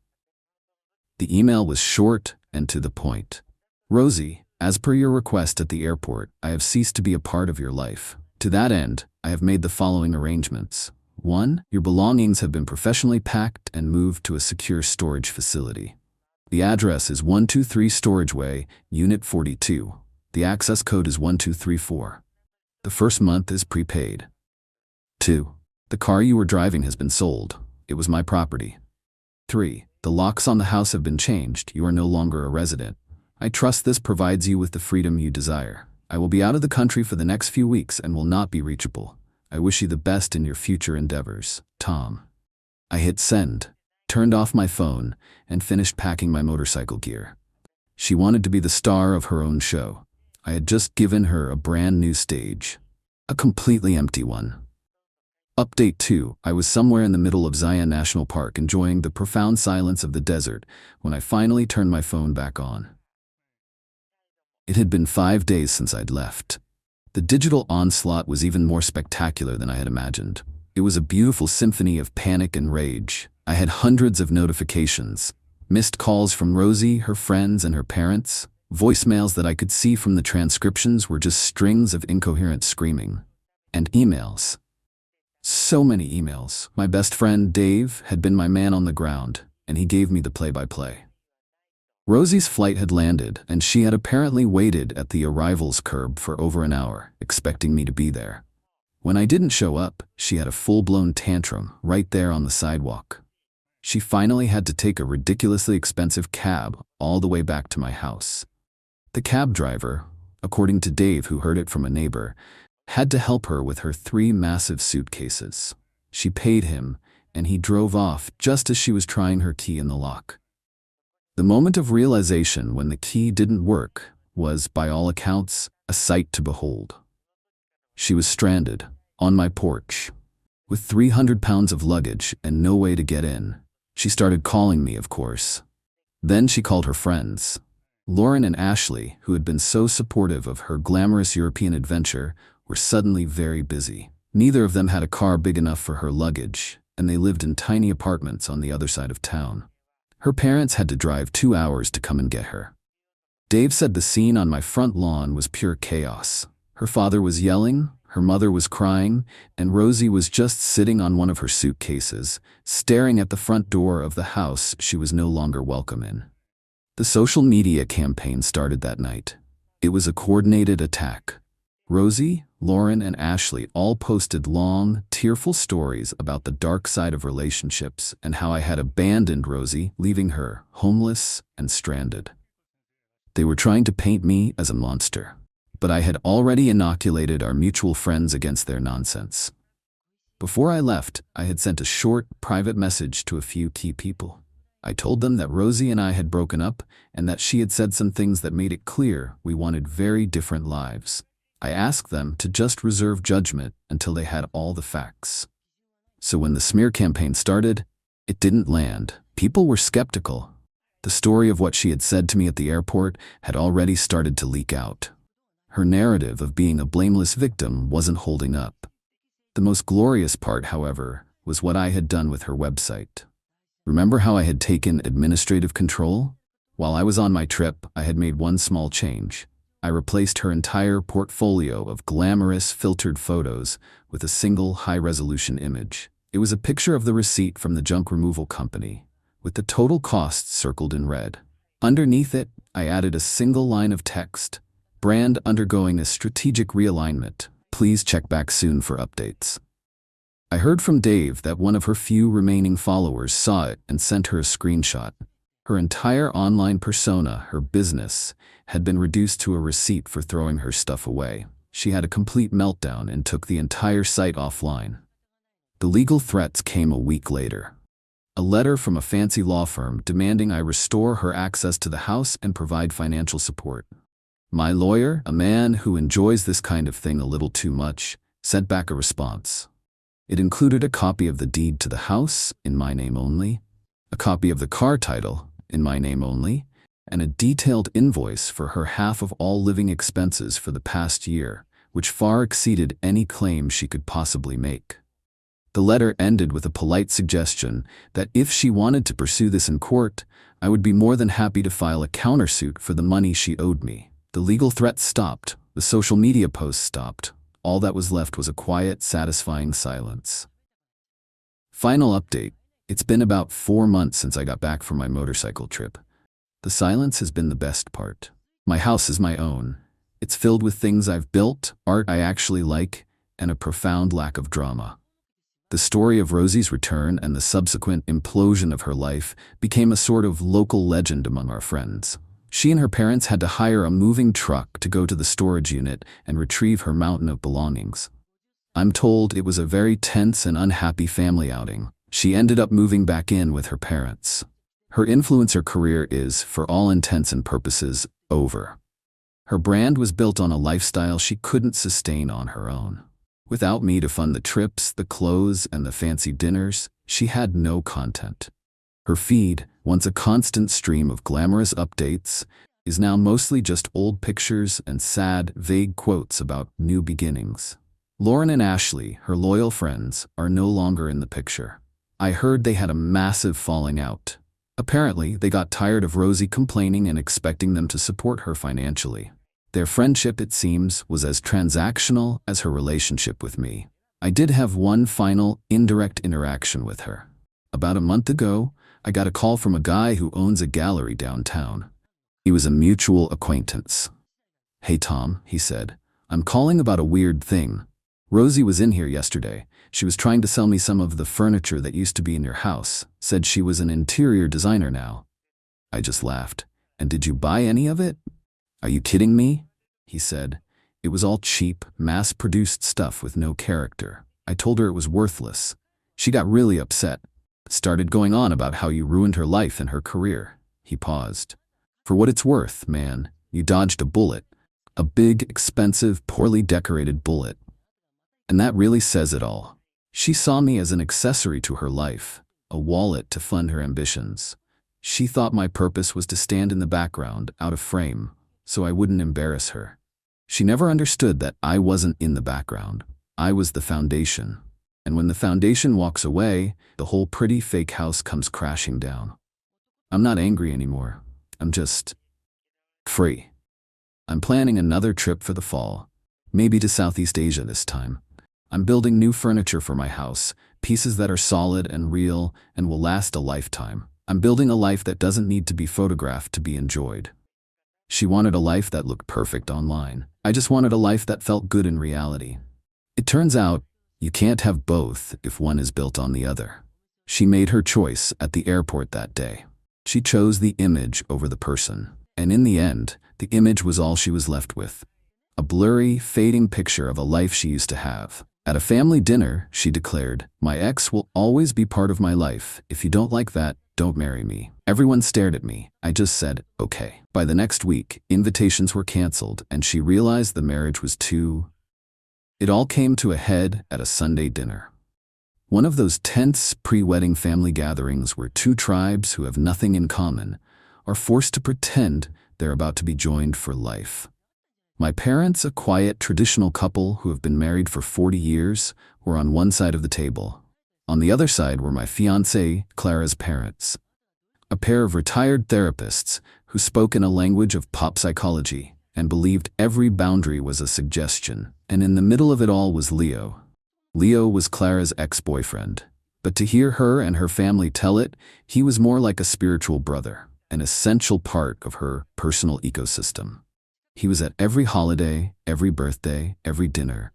The email was short and to the point. "Rosie, as per your request at the airport, I have ceased to be a part of your life. To that end, I have made the following arrangements. 1. Your belongings have been professionally packed and moved to a secure storage facility. The address is 123 Storage Way, Unit 42. The access code is 1234. The first month is prepaid. 2. The car you were driving has been sold. It was my property. 3. The locks on the house have been changed. You are no longer a resident. I trust this provides you with the freedom you desire. I will be out of the country for the next few weeks and will not be reachable. I wish you the best in your future endeavors, Tom." I hit send, turned off my phone, and finished packing my motorcycle gear. She wanted to be the star of her own show. I had just given her a brand new stage. A completely empty one. Update 2. I was somewhere in the middle of Zion National Park enjoying the profound silence of the desert when I finally turned my phone back on. It had been 5 days since I'd left. The digital onslaught was even more spectacular than I had imagined. It was a beautiful symphony of panic and rage. I had hundreds of notifications, missed calls from Rosie, her friends, and her parents. Voicemails that I could see from the transcriptions were just strings of incoherent screaming. And emails. So many emails. My best friend, Dave, had been my man on the ground, and he gave me the play-by-play. Rosie's flight had landed, and she had apparently waited at the arrivals curb for over an hour, expecting me to be there. When I didn't show up, she had a full-blown tantrum right there on the sidewalk. She finally had to take a ridiculously expensive cab all the way back to my house. The cab driver, according to Dave, who heard it from a neighbor, had to help her with her 3 massive suitcases. She paid him, and he drove off just as she was trying her key in the lock. The moment of realization when the key didn't work was, by all accounts, a sight to behold. She was stranded, on my porch, with 300 pounds of luggage and no way to get in. She started calling me, of course. Then she called her friends. Lauren and Ashley, who had been so supportive of her glamorous European adventure, were suddenly very busy. Neither of them had a car big enough for her luggage, and they lived in tiny apartments on the other side of town. Her parents had to drive 2 hours to come and get her. Dave said the scene on my front lawn was pure chaos. Her father was yelling, her mother was crying, and Rosie was just sitting on one of her suitcases, staring at the front door of the house she was no longer welcome in. The social media campaign started that night. It was a coordinated attack. Rosie, Lauren, and Ashley all posted long, tearful stories about the dark side of relationships and how I had abandoned Rosie, leaving her homeless and stranded. They were trying to paint me as a monster, but I had already inoculated our mutual friends against their nonsense. Before I left, I had sent a short, private message to a few key people. I told them that Rosie and I had broken up and that she had said some things that made it clear we wanted very different lives. I asked them to just reserve judgment until they had all the facts. So when the smear campaign started, it didn't land. People were skeptical. The story of what she had said to me at the airport had already started to leak out. Her narrative of being a blameless victim wasn't holding up. The most glorious part, however, was what I had done with her website. Remember how I had taken administrative control? While I was on my trip, I had made one small change. I replaced her entire portfolio of glamorous, filtered photos with a single high-resolution image. It was a picture of the receipt from the junk removal company, with the total costs circled in red. Underneath it, I added a single line of text: "Brand undergoing a strategic realignment. Please check back soon for updates." I heard from Dave that one of her few remaining followers saw it and sent her a screenshot. Her entire online persona, her business, had been reduced to a receipt for throwing her stuff away. She had a complete meltdown and took the entire site offline. The legal threats came a week later. A letter from a fancy law firm demanding I restore her access to the house and provide financial support. My lawyer, a man who enjoys this kind of thing a little too much, sent back a response. It included a copy of the deed to the house, in my name only, a copy of the car title, in my name only, and a detailed invoice for her half of all living expenses for the past year, which far exceeded any claim she could possibly make. The letter ended with a polite suggestion that if she wanted to pursue this in court, I would be more than happy to file a countersuit for the money she owed me. The legal threats stopped. The social media posts stopped. All that was left was a quiet, satisfying silence. Final update. It's been about 4 months since I got back from my motorcycle trip. The silence has been the best part. My house is my own. It's filled with things I've built, art I actually like, and a profound lack of drama. The story of Rosie's return and the subsequent implosion of her life became a sort of local legend among our friends. She and her parents had to hire a moving truck to go to the storage unit and retrieve her mountain of belongings. I'm told it was a very tense and unhappy family outing. She ended up moving back in with her parents. Her influencer career is, for all intents and purposes, over. Her brand was built on a lifestyle she couldn't sustain on her own. Without me to fund the trips, the clothes, and the fancy dinners, she had no content. Her feed, once a constant stream of glamorous updates, is now mostly just old pictures and sad, vague quotes about new beginnings. Lauren and Ashley, her loyal friends, are no longer in the picture. I heard they had a massive falling out. Apparently, they got tired of Rosie complaining and expecting them to support her financially. Their friendship, it seems, was as transactional as her relationship with me. I did have one final, indirect interaction with her. About a month ago, I got a call from a guy who owns a gallery downtown. He was a mutual acquaintance. "Hey Tom," he said, "I'm calling about a weird thing. Rosie was in here yesterday. She was trying to sell me some of the furniture that used to be in your house, said she was an interior designer now." I just laughed. "And did you buy any of it?" "Are you kidding me?" he said. "It was all cheap, mass-produced stuff with no character. I told her it was worthless. She got really upset. Started going on about how you ruined her life and her career." He paused. "For what it's worth, man, you dodged a bullet. A big, expensive, poorly decorated bullet. And that really says it all. She saw me as an accessory to her life, a wallet to fund her ambitions. She thought my purpose was to stand in the background, out of frame, so I wouldn't embarrass her. She never understood that I wasn't in the background. I was the foundation. And when the foundation walks away, the whole pretty fake house comes crashing down. I'm not angry anymore. I'm just free. I'm planning another trip for the fall, maybe to Southeast Asia this time. I'm building new furniture for my house, pieces that are solid and real and will last a lifetime. I'm building a life that doesn't need to be photographed to be enjoyed. She wanted a life that looked perfect online. I just wanted a life that felt good in reality. It turns out, you can't have both if one is built on the other. She made her choice at the airport that day. She chose the image over the person. And in the end, the image was all she was left with. A blurry, fading picture of a life she used to have. At a family dinner, she declared, "My ex will always be part of my life. If you don't like that, don't marry me." Everyone stared at me. I just said, "Okay." By the next week, invitations were canceled, and she realized the marriage was too... It all came to a head at a Sunday dinner. One of those tense pre-wedding family gatherings where two tribes who have nothing in common are forced to pretend they're about to be joined for life. My parents, a quiet, traditional couple who have been married for 40 years, were on one side of the table. On the other side were my fiancée, Clara's parents. A pair of retired therapists who spoke in a language of pop psychology and believed every boundary was a suggestion. And in the middle of it all was Leo. Leo was Clara's ex-boyfriend. But to hear her and her family tell it, he was more like a spiritual brother, an essential part of her personal ecosystem. He was at every holiday, every birthday, every dinner.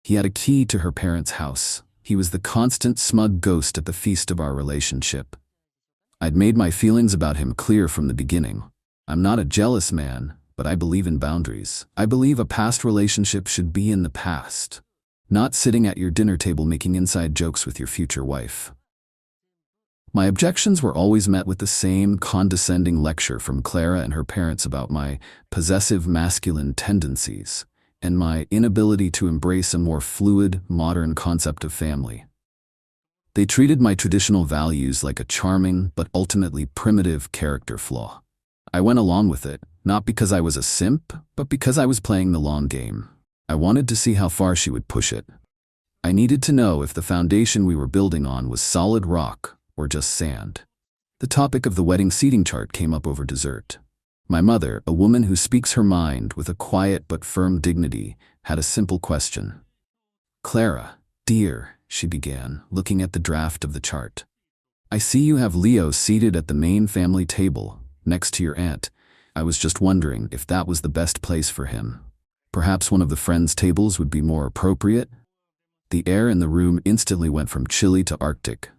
He had a key to her parents' house. He was the constant smug ghost at the feast of our relationship. I'd made my feelings about him clear from the beginning. I'm not a jealous man, but I believe in boundaries. I believe a past relationship should be in the past, not sitting at your dinner table making inside jokes with your future wife. My objections were always met with the same condescending lecture from Clara and her parents about my possessive masculine tendencies and my inability to embrace a more fluid, modern concept of family. They treated my traditional values like a charming but ultimately primitive character flaw. I went along with it, not because I was a simp, but because I was playing the long game. I wanted to see how far she would push it. I needed to know if the foundation we were building on was solid rock or just sand. The topic of the wedding seating chart came up over dessert. My mother, a woman who speaks her mind with a quiet but firm dignity, had a simple question. "Clara, dear," she began, looking at the draft of the chart. "I see you have Leo seated at the main family table, next to your aunt. I was just wondering if that was the best place for him. Perhaps one of the friends' tables would be more appropriate?" The air in the room instantly went from chilly to arctic.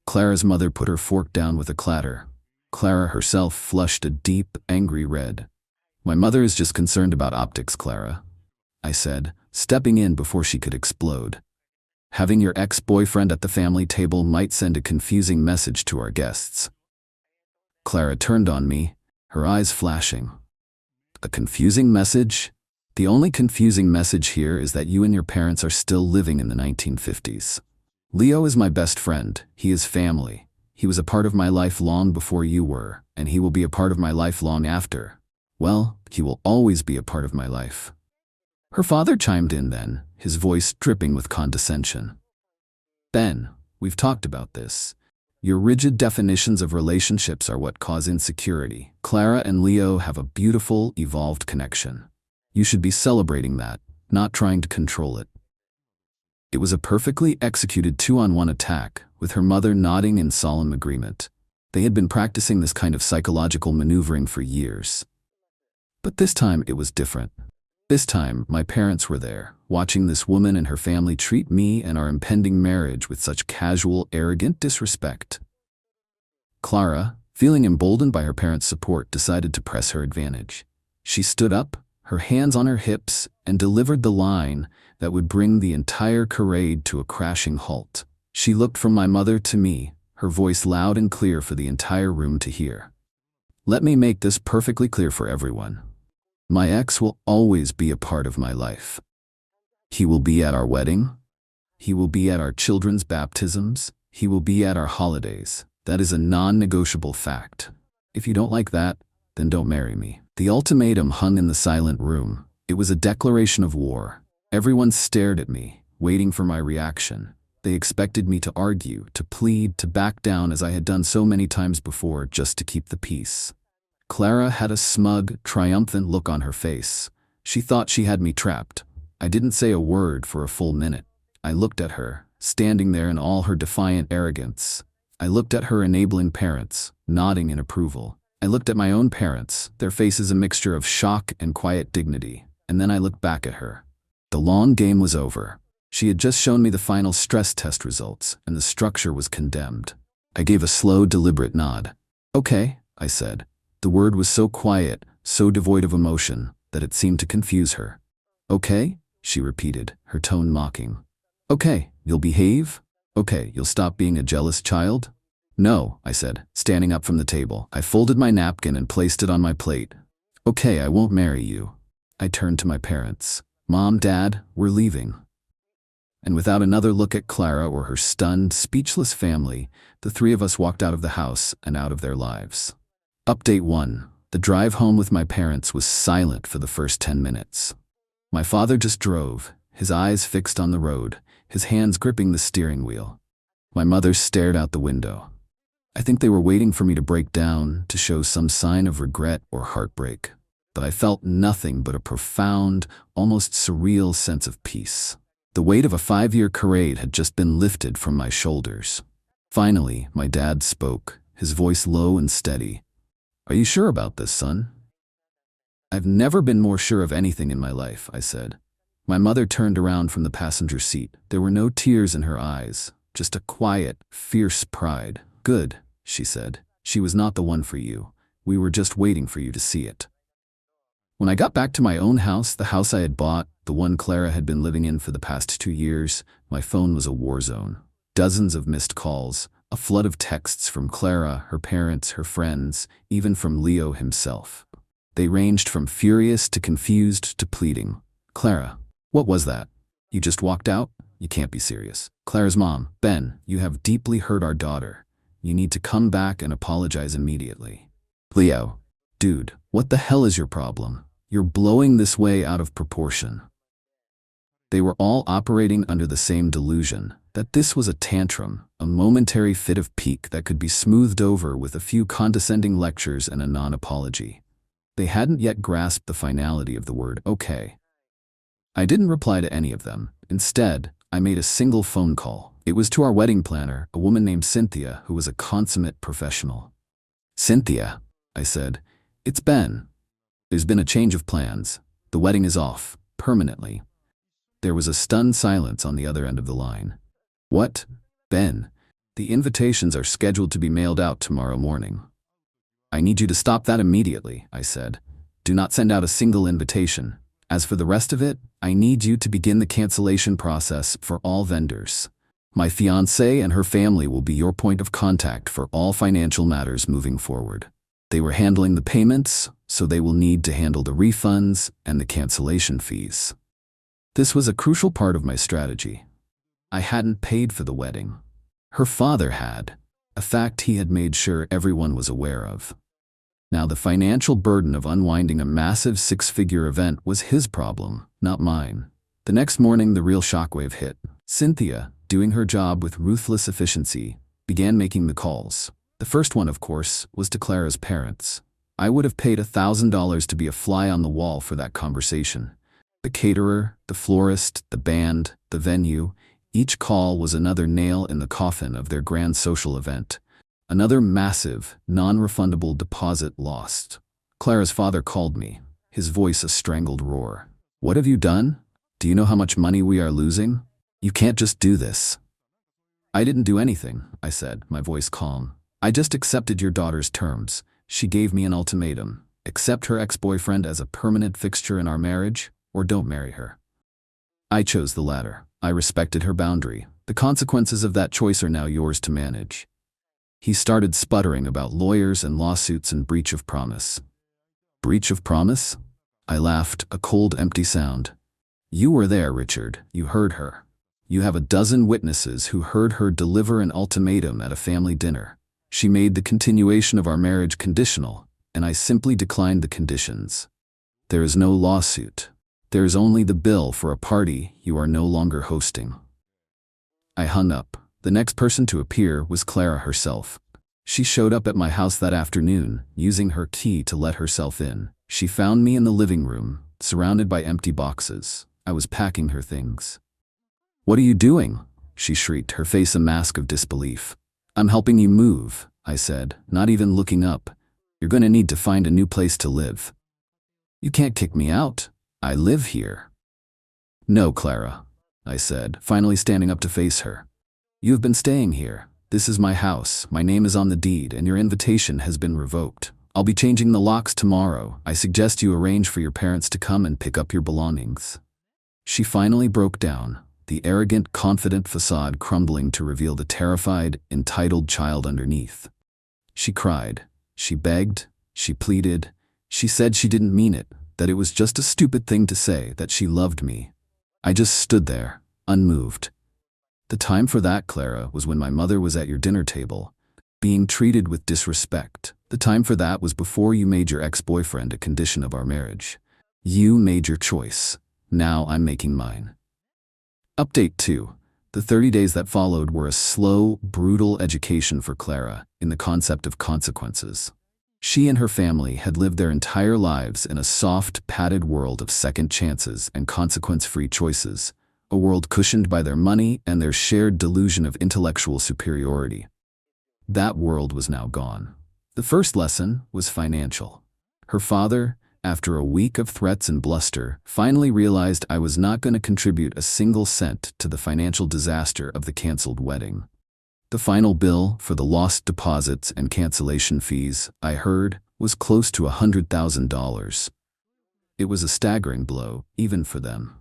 Clara's mother put her fork down with a clatter. Clara herself flushed a deep, angry red. "My mother is just concerned about optics, Clara," I said, stepping in before she could explode. "Having your ex-boyfriend at the family table might send a confusing message to our guests." Clara turned on me, her eyes flashing. "A confusing message? The only confusing message here is that you and your parents are still living in the 1950s. Leo is my best friend. He is family. He was a part of my life long before you were, and he will be a part of my life long after. Well, he will always be a part of my life." Her father chimed in then, his voice dripping with condescension. "Ben, we've talked about this. Your rigid definitions of relationships are what cause insecurity. Clara and Leo have a beautiful, evolved connection. You should be celebrating that, not trying to control it." It was a perfectly executed 2-on-1 attack, with her mother nodding in solemn agreement. They had been practicing this kind of psychological maneuvering for years. But this time it was different. This time, my parents were there, watching this woman and her family treat me and our impending marriage with such casual, arrogant disrespect. Clara, feeling emboldened by her parents' support, decided to press her advantage. She stood up, her hands on her hips, and delivered the line that would bring the entire charade to a crashing halt. She looked from my mother to me, her voice loud and clear for the entire room to hear. "Let me make this perfectly clear for everyone. My ex will always be a part of my life. He will be at our wedding. He will be at our children's baptisms. He will be at our holidays. That is a non-negotiable fact. If you don't like that, then don't marry me." The ultimatum hung in the silent room. It was a declaration of war. Everyone stared at me, waiting for my reaction. They expected me to argue, to plead, to back down as I had done so many times before, just to keep the peace. Clara had a smug, triumphant look on her face. She thought she had me trapped. I didn't say a word for a full minute. I looked at her, standing there in all her defiant arrogance. I looked at her enabling parents, nodding in approval. I looked at my own parents, their faces a mixture of shock and quiet dignity, and then I looked back at her. The long game was over. She had just shown me the final stress test results, and the structure was condemned. I gave a slow, deliberate nod. "Okay," I said. The word was so quiet, so devoid of emotion, that it seemed to confuse her. "Okay?" she repeated, her tone mocking. "Okay, you'll behave? Okay, you'll stop being a jealous child?" "No," I said, standing up from the table. I folded my napkin and placed it on my plate. "Okay, I won't marry you." I turned to my parents. "Mom, Dad, we're leaving." And without another look at Clara or her stunned, speechless family, the three of us walked out of the house and out of their lives. Update 1. The drive home with my parents was silent for the first 10 minutes. My father just drove, his eyes fixed on the road, his hands gripping the steering wheel. My mother stared out the window. I think they were waiting for me to break down, to show some sign of regret or heartbreak. But I felt nothing but a profound, almost surreal sense of peace. The weight of a 5-year charade had just been lifted from my shoulders. Finally, my dad spoke, his voice low and steady. "Are you sure about this, son?" "I've never been more sure of anything in my life," I said. My mother turned around from the passenger seat. There were no tears in her eyes, just a quiet, fierce pride. "Good," she said. She was not the one for you. We were just waiting for you to see it. When I got back to my own house, the house I had bought, the one Clara had been living in for the past 2 years, my phone was a war zone. Dozens of missed calls, a flood of texts from Clara, her parents, her friends, even from Leo himself. They ranged from furious to confused to pleading. Clara, what was that? You just walked out? You can't be serious. Clara's mom, Ben, you have deeply hurt our daughter. You need to come back and apologize immediately. Leo, dude, what the hell is your problem? You're blowing this way out of proportion. They were all operating under the same delusion, that this was a tantrum, a momentary fit of pique that could be smoothed over with a few condescending lectures and a non-apology. They hadn't yet grasped the finality of the word okay. I didn't reply to any of them. Instead, I made a single phone call. It was to our wedding planner, a woman named Cynthia, who was a consummate professional. Cynthia, I said, it's Ben. There's been a change of plans. The wedding is off, permanently. There was a stunned silence on the other end of the line. What? Ben, the invitations are scheduled to be mailed out tomorrow morning. I need you to stop that immediately, I said. Do not send out a single invitation. As for the rest of it, I need you to begin the cancellation process for all vendors. My fiancée and her family will be your point of contact for all financial matters moving forward. They were handling the payments, so they will need to handle the refunds and the cancellation fees. This was a crucial part of my strategy. I hadn't paid for the wedding. Her father had, a fact he had made sure everyone was aware of. Now the financial burden of unwinding a massive 6-figure event was his problem, not mine. The next morning the real shockwave hit. Cynthia, doing her job with ruthless efficiency, began making the calls. The first one, of course, was to Clara's parents. I would have paid $1,000 to be a fly on the wall for that conversation. The caterer, the florist, the band, the venue, each call was another nail in the coffin of their grand social event. Another massive, non-refundable deposit lost. Clara's father called me, his voice a strangled roar. What have you done? Do you know how much money we are losing? You can't just do this. I didn't do anything, I said, my voice calm. I just accepted your daughter's terms. She gave me an ultimatum. Accept her ex-boyfriend as a permanent fixture in our marriage, or don't marry her. I chose the latter. I respected her boundary. The consequences of that choice are now yours to manage. He started sputtering about lawyers and lawsuits and breach of promise. Breach of promise? I laughed, a cold, empty sound. You were there, Richard. You heard her. You have a dozen witnesses who heard her deliver an ultimatum at a family dinner. She made the continuation of our marriage conditional, and I simply declined the conditions. There is no lawsuit. There is only the bill for a party you are no longer hosting. I hung up. The next person to appear was Clara herself. She showed up at my house that afternoon, using her key to let herself in. She found me in the living room, surrounded by empty boxes. I was packing her things. What are you doing? She shrieked, her face a mask of disbelief. I'm helping you move, I said, not even looking up. You're going to need to find a new place to live. You can't kick me out. I live here. No, Clara, I said, finally standing up to face her. You have been staying here. This is my house. My name is on the deed, and your invitation has been revoked. I'll be changing the locks tomorrow. I suggest you arrange for your parents to come and pick up your belongings. She finally broke down, the arrogant, confident facade crumbling to reveal the terrified, entitled child underneath. She cried. She begged. She pleaded. She said she didn't mean it, that it was just a stupid thing to say, that she loved me. I just stood there, unmoved. The time for that, Clara, was when my mother was at your dinner table, being treated with disrespect. The time for that was before you made your ex-boyfriend a condition of our marriage. You made your choice. Now I'm making mine. Update 2. The 30 days that followed were a slow, brutal education for Clara in the concept of consequences. She and her family had lived their entire lives in a soft, padded world of second chances and consequence-free choices, a world cushioned by their money and their shared delusion of intellectual superiority. That world was now gone. The first lesson was financial. Her father, after a week of threats and bluster, finally realized I was not going to contribute a single cent to the financial disaster of the canceled wedding. The final bill for the lost deposits and cancellation fees, I heard, was close to $100,000. It was a staggering blow, even for them.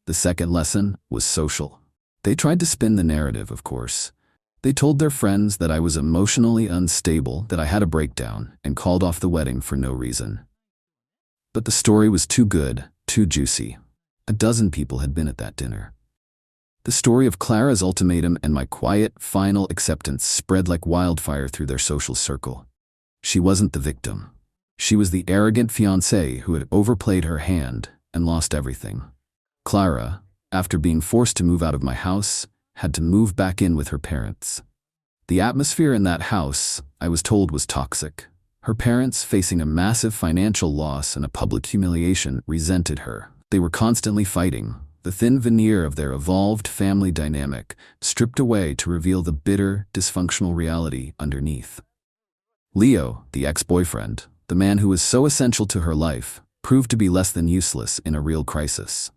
The second lesson was social. They tried to spin the narrative, of course. They told their friends that I was emotionally unstable, that I had a breakdown, and called off the wedding for no reason. But the story was too good, too juicy. A dozen people had been at that dinner. The story of Clara's ultimatum and my quiet, final acceptance spread like wildfire through their social circle. She wasn't the victim. She was the arrogant fiancée who had overplayed her hand and lost everything. Clara, after being forced to move out of my house, had to move back in with her parents. The atmosphere in that house, I was told, was toxic. Her parents, facing a massive financial loss and a public humiliation, resented her. They were constantly fighting, the thin veneer of their evolved family dynamic stripped away to reveal the bitter, dysfunctional reality underneath. Leo, the ex-boyfriend, the man who was so essential to her life, proved to be less than useless in a real crisis.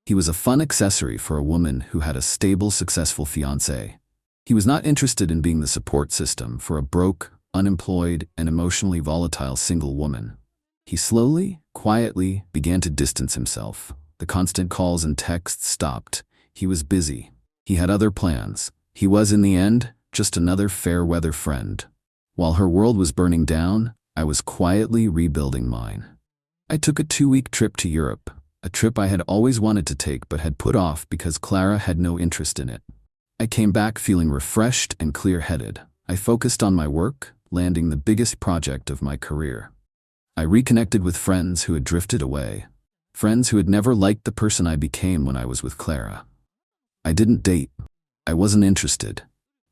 He was a fun accessory for a woman who had a stable, successful fiancé. He was not interested in being the support system for a broke, unemployed, and emotionally volatile single woman. He slowly, quietly began to distance himself. The constant calls and texts stopped. He was busy. He had other plans. He was, in the end, just another fair-weather friend. While her world was burning down, I was quietly rebuilding mine. I took a 2-week trip to Europe, a trip I had always wanted to take but had put off because Clara had no interest in it. I came back feeling refreshed and clear-headed. I focused on my work, landing the biggest project of my career. I reconnected with friends who had drifted away, friends who had never liked the person I became when I was with Clara. I didn't date. I wasn't interested.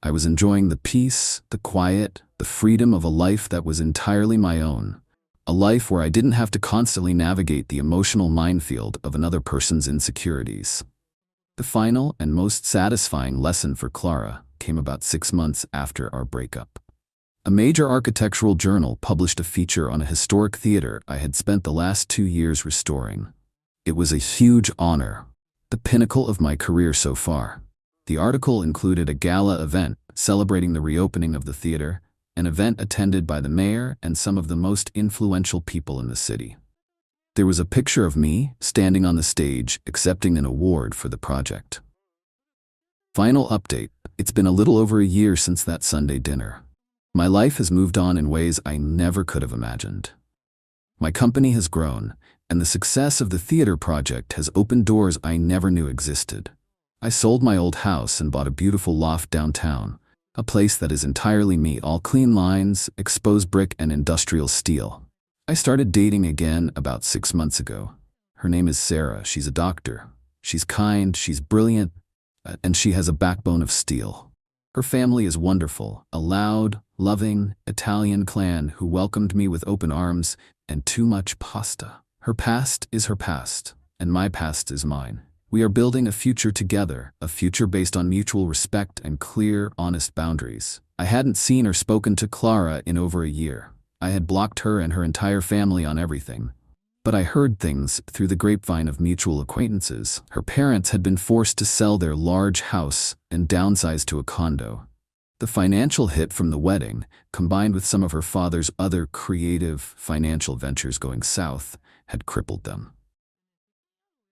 I was enjoying the peace, the quiet, the freedom of a life that was entirely my own. A life where I didn't have to constantly navigate the emotional minefield of another person's insecurities. The final and most satisfying lesson for Clara came about 6 months after our breakup. A major architectural journal published a feature on a historic theater I had spent the last 2 years restoring. It was a huge honor, the pinnacle of my career so far. The article included a gala event celebrating the reopening of the theater, an event attended by the mayor and some of the most influential people in the city. There was a picture of me standing on the stage accepting an award for the project. Final update: it's been a little over a year since that Sunday dinner. My life has moved on in ways I never could have imagined. My company has grown, and the success of the theater project has opened doors I never knew existed. I sold my old house and bought a beautiful loft downtown, a place that is entirely me, all clean lines, exposed brick, and industrial steel. I started dating again about 6 months ago. Her name is Sarah. She's a doctor. She's kind, she's brilliant, and she has a backbone of steel. Her family is wonderful, a loud, loving Italian clan who welcomed me with open arms and too much pasta. Her past is her past, and my past is mine. We are building a future together, a future based on mutual respect and clear, honest boundaries. I hadn't seen or spoken to Clara in over a year. I had blocked her and her entire family on everything. But I heard things through the grapevine of mutual acquaintances. Her parents had been forced to sell their large house and downsize to a condo. The financial hit from the wedding, combined with some of her father's other creative financial ventures going south, had crippled them.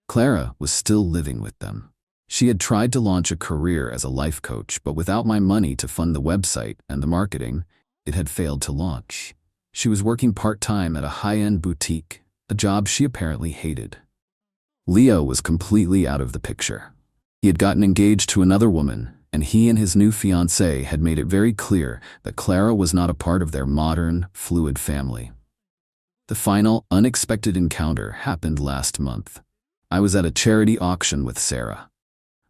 Clara was still living with them. She had tried to launch a career as a life coach, but without my money to fund the website and the marketing, it had failed to launch. She was working part-time at a high-end boutique, a job she apparently hated. Leo was completely out of the picture. He had gotten engaged to another woman, and he and his new fiancée had made it very clear that Clara was not a part of their modern, fluid family. The final, unexpected encounter happened last month. I was at a charity auction with Sarah.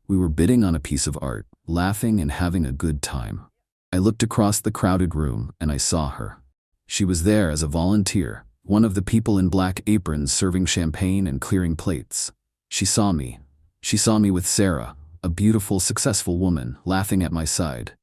We were bidding on a piece of art, laughing and having a good time. I looked across the crowded room and I saw her. She was there as a volunteer, one of the people in black aprons serving champagne and clearing plates. She saw me. She saw me with Sarah, a beautiful, successful woman, laughing at my side.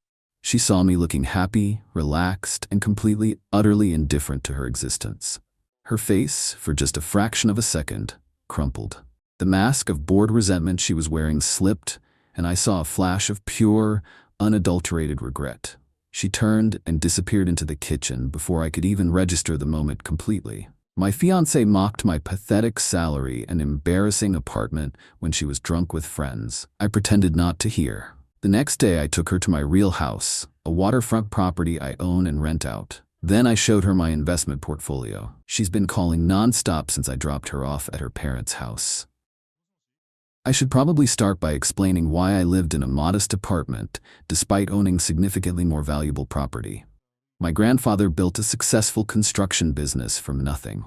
She saw me looking happy, relaxed, and completely, utterly indifferent to her existence. Her face, for just a fraction of a second, crumpled. The mask of bored resentment she was wearing slipped, and I saw a flash of pure, unadulterated regret. She turned and disappeared into the kitchen before I could even register the moment completely. My fiancée mocked my pathetic salary and embarrassing apartment when she was drunk with friends. I pretended not to hear. The next day I took her to my real house, a waterfront property I own and rent out. Then I showed her my investment portfolio. She's been calling non-stop since I dropped her off at her parents' house. I should probably start by explaining why I lived in a modest apartment despite owning significantly more valuable property. My grandfather built a successful construction business from nothing.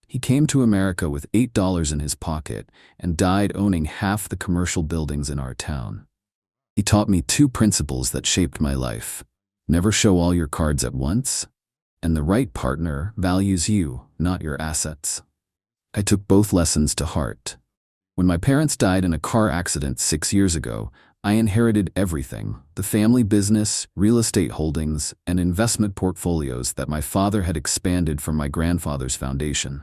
He came to America with $8 in his pocket and died owning half the commercial buildings in our town. He taught me two principles that shaped my life: never show all your cards at once, and the right partner values you, not your assets. I took both lessons to heart. When my parents died in a car accident 6 years ago, I inherited everything: the family business, real estate holdings, and investment portfolios that my father had expanded from my grandfather's foundation.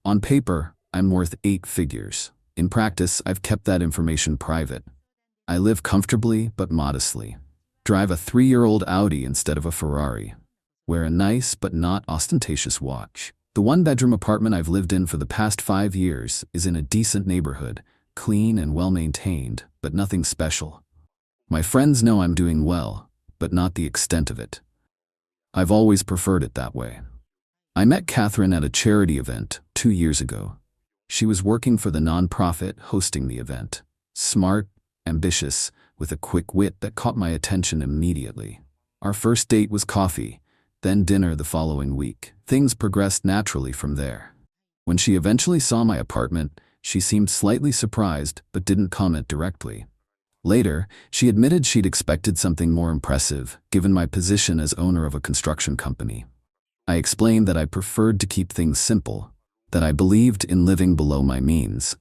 On paper, I'm worth 8 figures. In practice, I've kept that information private. I live comfortably but modestly, drive a 3-year-old Audi instead of a Ferrari, wear a nice but not ostentatious watch. The one-bedroom apartment I've lived in for the past 5 years is in a decent neighborhood, clean and well-maintained, but nothing special. My friends know I'm doing well, but not the extent of it. I've always preferred it that way. I met Catherine at a charity event 2 years ago. She was working for the nonprofit hosting the event. Smart, ambitious, with a quick wit that caught my attention immediately. Our first date was coffee, then dinner the following week. Things progressed naturally from there. When she eventually saw my apartment, she seemed slightly surprised but didn't comment directly. Later, she admitted she'd expected something more impressive, given my position as owner of a construction company. I explained that I preferred to keep things simple, that I believed in living below my means.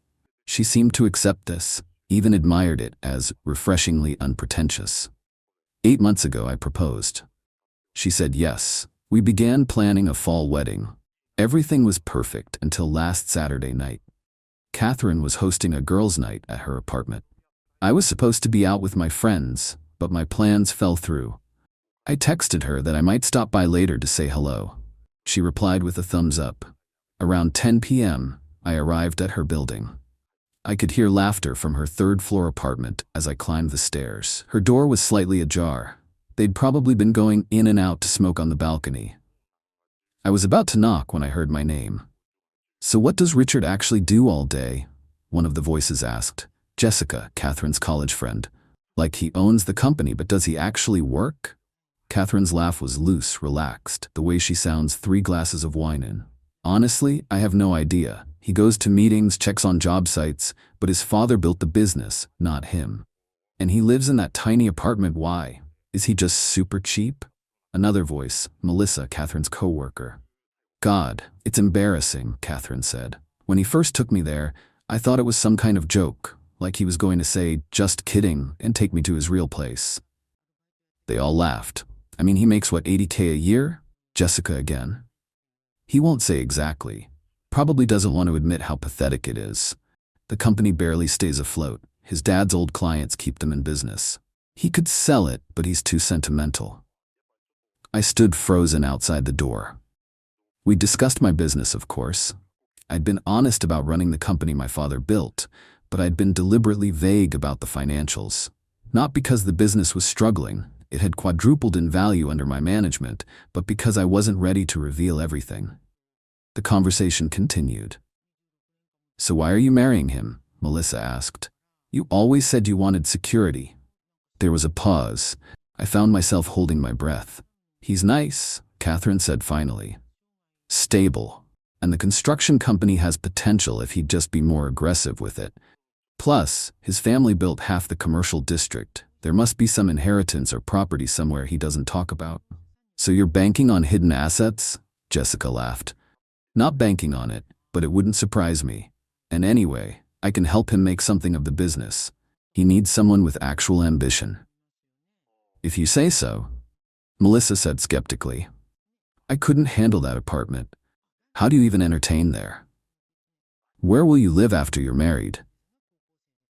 She seemed to accept this, even admired it as refreshingly unpretentious. 8 months ago, I proposed. She said yes. We began planning a fall wedding. Everything was perfect until last Saturday night. Catherine was hosting a girls' night at her apartment. I was supposed to be out with my friends, but my plans fell through. I texted her that I might stop by later to say hello. She replied with a thumbs up. Around 10 p.m., I arrived at her building. I could hear laughter from her third-floor apartment as I climbed the stairs. Her door was slightly ajar. They'd probably been going in and out to smoke on the balcony. I was about to knock when I heard my name. "So what does Richard actually do all day?" one of the voices asked. Jessica, Catherine's college friend. "Like he owns the company, but does he actually work?" Catherine's laugh was loose, relaxed, the way she sounds 3 glasses of wine in. "Honestly, I have no idea. He goes to meetings, checks on job sites, but his father built the business, not him. And he lives in that tiny apartment. Why? Is he just super cheap?" Another voice, Melissa, Catherine's co-worker. "God, it's embarrassing," Catherine said. "When he first took me there, I thought it was some kind of joke, like he was going to say, 'Just kidding,' and take me to his real place." They all laughed. "I mean, he makes what, $80K a year?" Jessica again. "He won't say exactly. Probably doesn't want to admit how pathetic it is. The company barely stays afloat. His dad's old clients keep them in business. He could sell it, but he's too sentimental." I stood frozen outside the door. We discussed my business, of course. I'd been honest about running the company my father built, but I'd been deliberately vague about the financials. Not because the business was struggling, it had quadrupled in value under my management, but because I wasn't ready to reveal everything. The conversation continued. "So why are you marrying him?" Melissa asked. "You always said you wanted security." There was a pause. I found myself holding my breath. "He's nice," Catherine said finally. "Stable. And the construction company has potential if he'd just be more aggressive with it. Plus, his family built half the commercial district. There must be some inheritance or property somewhere he doesn't talk about." "So you're banking on hidden assets?" Jessica laughed. "Not banking on it, but it wouldn't surprise me. And anyway, I can help him make something of the business. He needs someone with actual ambition." "If you say so," Melissa said skeptically. "I couldn't handle that apartment. How do you even entertain there?" "Where will you live after you're married?"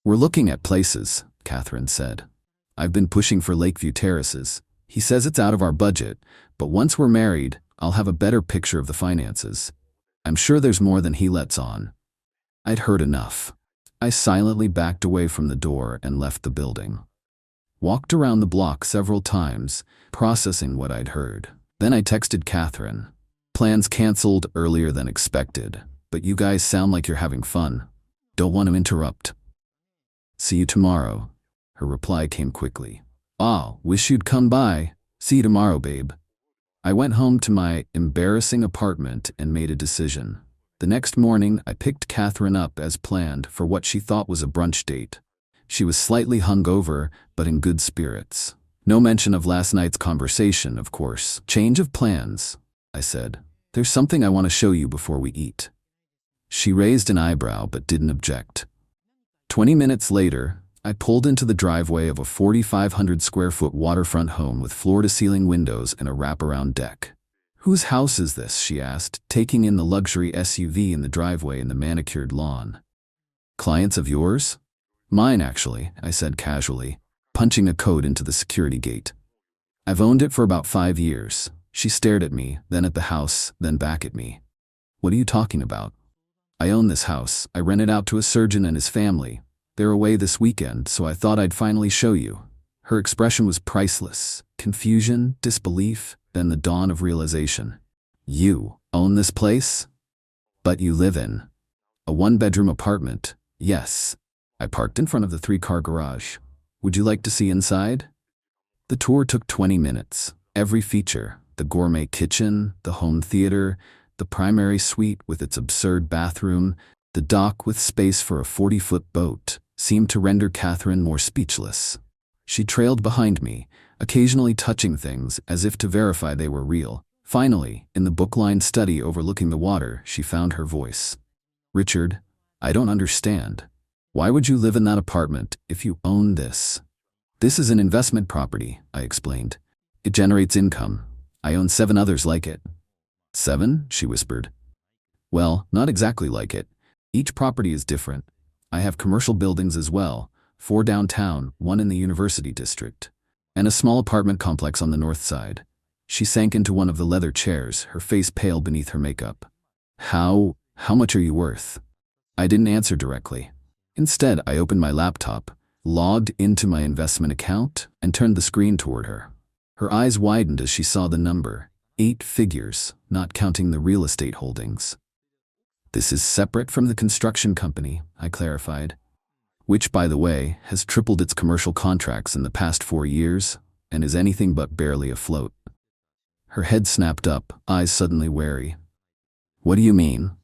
"We're looking at places," Catherine said. I've been pushing for Lakeview Terraces. He says it's out of our budget, but once we're married, I'll have a better picture of the finances. I'm sure there's more than he lets on. I'd heard enough. I silently backed away from the door and left the building. Walked around the block several times, processing what I'd heard. Then I texted Catherine. Plans canceled earlier than expected, but you guys sound like you're having fun. Don't want to interrupt. See you tomorrow. Her reply came quickly. Oh, wish you'd come by. See you tomorrow, babe. I went home to my embarrassing apartment and made a decision. The next morning, I picked Catherine up as planned for what she thought was a brunch date. She was slightly hungover, but in good spirits. No mention of last night's conversation, of course. Change of plans, I said. There's something I want to show you before we eat. She raised an eyebrow but didn't object. 20 minutes later, I pulled into the driveway of a 4,500 square foot waterfront home with floor-to-ceiling windows and a wraparound deck. Whose house is this? She asked, taking in the luxury SUV in the driveway and the manicured lawn. Clients of yours? Mine, actually, I said casually, punching a code into the security gate. I've owned it for about 5 years. She stared at me, then at the house, then back at me. What are you talking about? I own this house. I rent it out to a surgeon and his family. They're away this weekend, so I thought I'd finally show you. Her expression was priceless. Confusion, disbelief, then the dawn of realization. You own this place? But you live in a one-bedroom apartment. Yes. I parked in front of the 3-car garage. Would you like to see inside? The tour took 20 minutes. Every feature, the gourmet kitchen, the home theater, the primary suite with its absurd bathroom, the dock with space for a 40-foot boat, seemed to render Catherine more speechless. She trailed behind me, occasionally touching things as if to verify they were real. Finally, in the book-lined study overlooking the water, she found her voice. Richard, I don't understand. Why would you live in that apartment if you own this? This is an investment property, I explained. It generates income. I own 7 others like it. 7? She whispered. Well, not exactly like it. Each property is different. I have commercial buildings as well, 4 downtown, 1 in the University District, and a small apartment complex on the north side. She sank into one of the leather chairs, her face pale beneath her makeup. How much are you worth? I didn't answer directly. Instead, I opened my laptop, logged into my investment account, and turned the screen toward her. Her eyes widened as she saw the number. 8 figures, not counting the real estate holdings. This is separate from the construction company, I clarified, which, by the way, has tripled its commercial contracts in the past 4 years and is anything but barely afloat. Her head snapped up, eyes suddenly wary. What do you mean?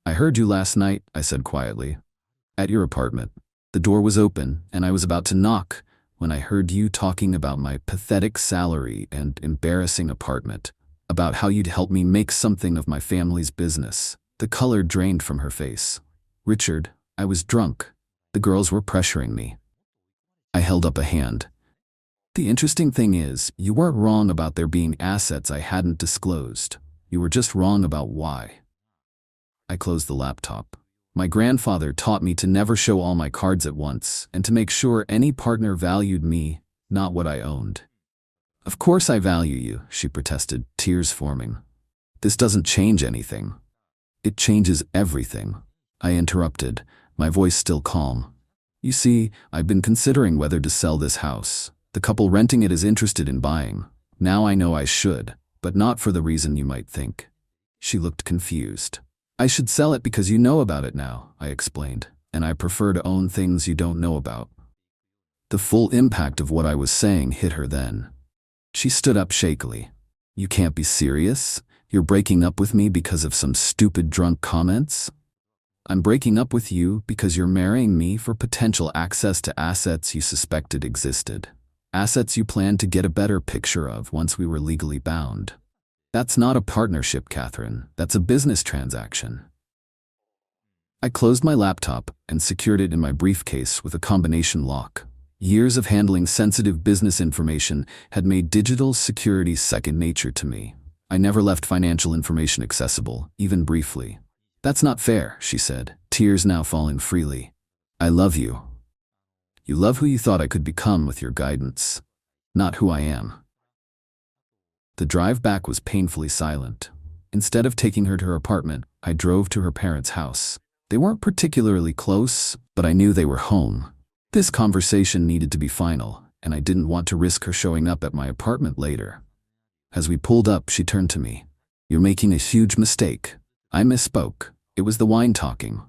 I heard you last night, I said quietly. At your apartment. The door was open, and I was about to knock when I heard you talking about my pathetic salary and embarrassing apartment, about how you'd help me make something of my family's business. The color drained from her face. Richard, I was drunk. The girls were pressuring me. I held up a hand. The interesting thing is, you weren't wrong about there being assets I hadn't disclosed. You were just wrong about why. I closed the laptop. My grandfather taught me to never show all my cards at once and to make sure any partner valued me, not what I owned. Of course I value you, she protested, tears forming. This doesn't change anything. It changes everything. I interrupted, my voice still calm. You see, I've been considering whether to sell this house. The couple renting it is interested in buying. Now I know I should, but not for the reason you might think. She looked confused. I should sell it because you know about it now, I explained, and I prefer to own things you don't know about. The full impact of what I was saying hit her then. She stood up shakily. You can't be serious? You're breaking up with me because of some stupid drunk comments? I'm breaking up with you because you're marrying me for potential access to assets you suspected existed. Assets you planned to get a better picture of once we were legally bound. That's not a partnership, Catherine. That's a business transaction. I closed my laptop and secured it in my briefcase with a combination lock. Years of handling sensitive business information had made digital security second nature to me. I never left financial information accessible, even briefly. That's not fair, she said, tears now falling freely. I love you. You love who you thought I could become with your guidance, not who I am. The drive back was painfully silent. Instead of taking her to her apartment, I drove to her parents' house. They weren't particularly close, but I knew they were home. This conversation needed to be final, and I didn't want to risk her showing up at my apartment later. As we pulled up, she turned to me. "You're making a huge mistake." I misspoke. It was the wine talking.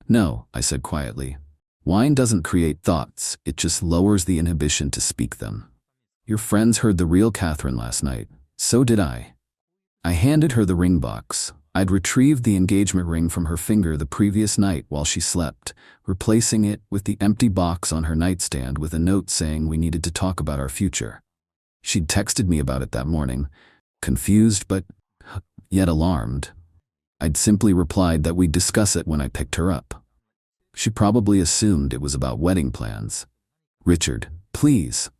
"No," I said quietly. "Wine doesn't create thoughts, it just lowers the inhibition to speak them. Your friends heard the real Catherine last night. So did I." I handed her the ring box. I'd retrieved the engagement ring from her finger the previous night while she slept, replacing it with the empty box on her nightstand with a note saying we needed to talk about our future. She'd texted me about it that morning, confused but yet alarmed. I'd simply replied that we'd discuss it when I picked her up. She probably assumed it was about wedding plans. "Richard, please.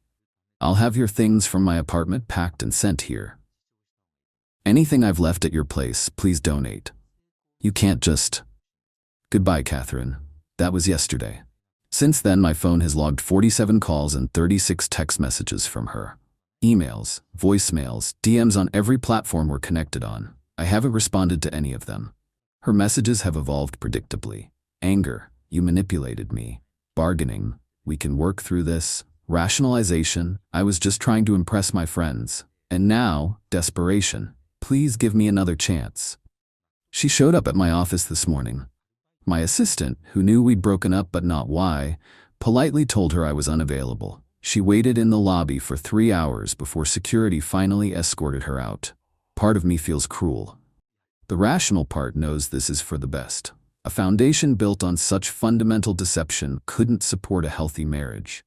I'll have your things from my apartment packed and sent here. Anything I've left at your place, please donate. You can't just..." Goodbye, Catherine. That was yesterday. Since then, my phone has logged 47 calls and 36 text messages from her. Emails, voicemails, DMs on every platform we're connected on. I haven't responded to any of them. Her messages have evolved predictably. Anger, "You manipulated me." Bargaining, "We can work through this." Rationalization, "I was just trying to impress my friends." And now, desperation, "Please give me another chance." She showed up at my office this morning. My assistant, who knew we'd broken up but not why, politely told her I was unavailable. She waited in the lobby for 3 hours before security finally escorted her out. Part of me feels cruel. The rational part knows this is for the best. A foundation built on such fundamental deception couldn't support a healthy marriage.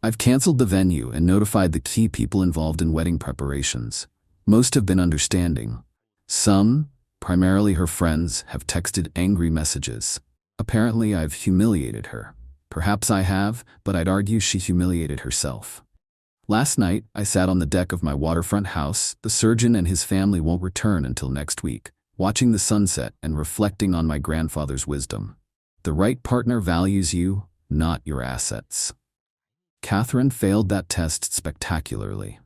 I've canceled the venue and notified the key people involved in wedding preparations. Most have been understanding. Some, primarily her friends, have texted angry messages. Apparently I've humiliated her. Perhaps I have, but I'd argue she humiliated herself. Last night, I sat on the deck of my waterfront house. The surgeon and his family won't return until next week, watching the sunset and reflecting on my grandfather's wisdom. The right partner values you, not your assets. Catherine failed that test spectacularly.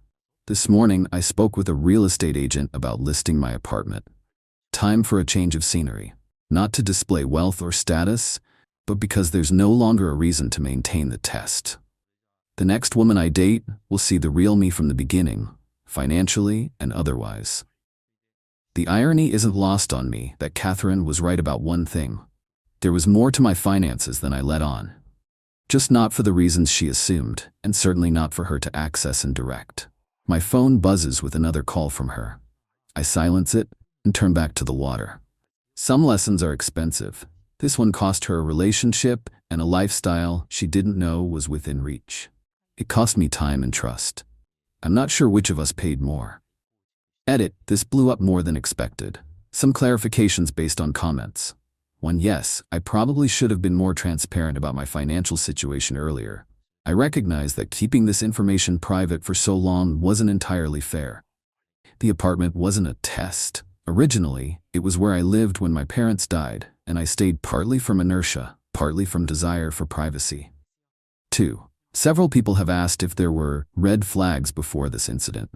This morning, I spoke with a real estate agent about listing my apartment. Time for a change of scenery. Not to display wealth or status, but because there's no longer a reason to maintain the test. The next woman I date will see the real me from the beginning, financially and otherwise. The irony isn't lost on me that Catherine was right about one thing. There was more to my finances than I let on. Just not for the reasons she assumed, and certainly not for her to access and direct. My phone buzzes with another call from her. I silence it and turn back to the water. Some lessons are expensive. This one cost her a relationship and a lifestyle she didn't know was within reach. It cost me time and trust. I'm not sure which of us paid more. Edit, this blew up more than expected. Some clarifications based on comments. 1. Yes, I probably should have been more transparent about my financial situation earlier. I recognize that keeping this information private for so long wasn't entirely fair. The apartment wasn't a test. Originally, it was where I lived when my parents died, and I stayed partly from inertia, partly from desire for privacy. 2. Several people have asked if there were red flags before this incident.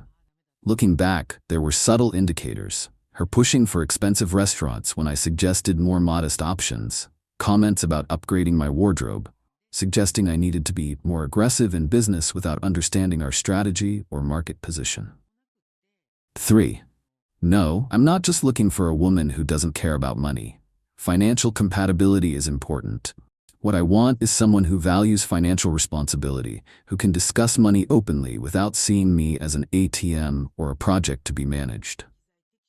Looking back, there were subtle indicators. Her pushing for expensive restaurants when I suggested more modest options, comments about upgrading my wardrobe, suggesting I needed to be more aggressive in business without understanding our strategy or market position. 3. No, I'm not just looking for a woman who doesn't care about money. Financial compatibility is important. What I want is someone who values financial responsibility, who can discuss money openly without seeing me as an ATM or a project to be managed.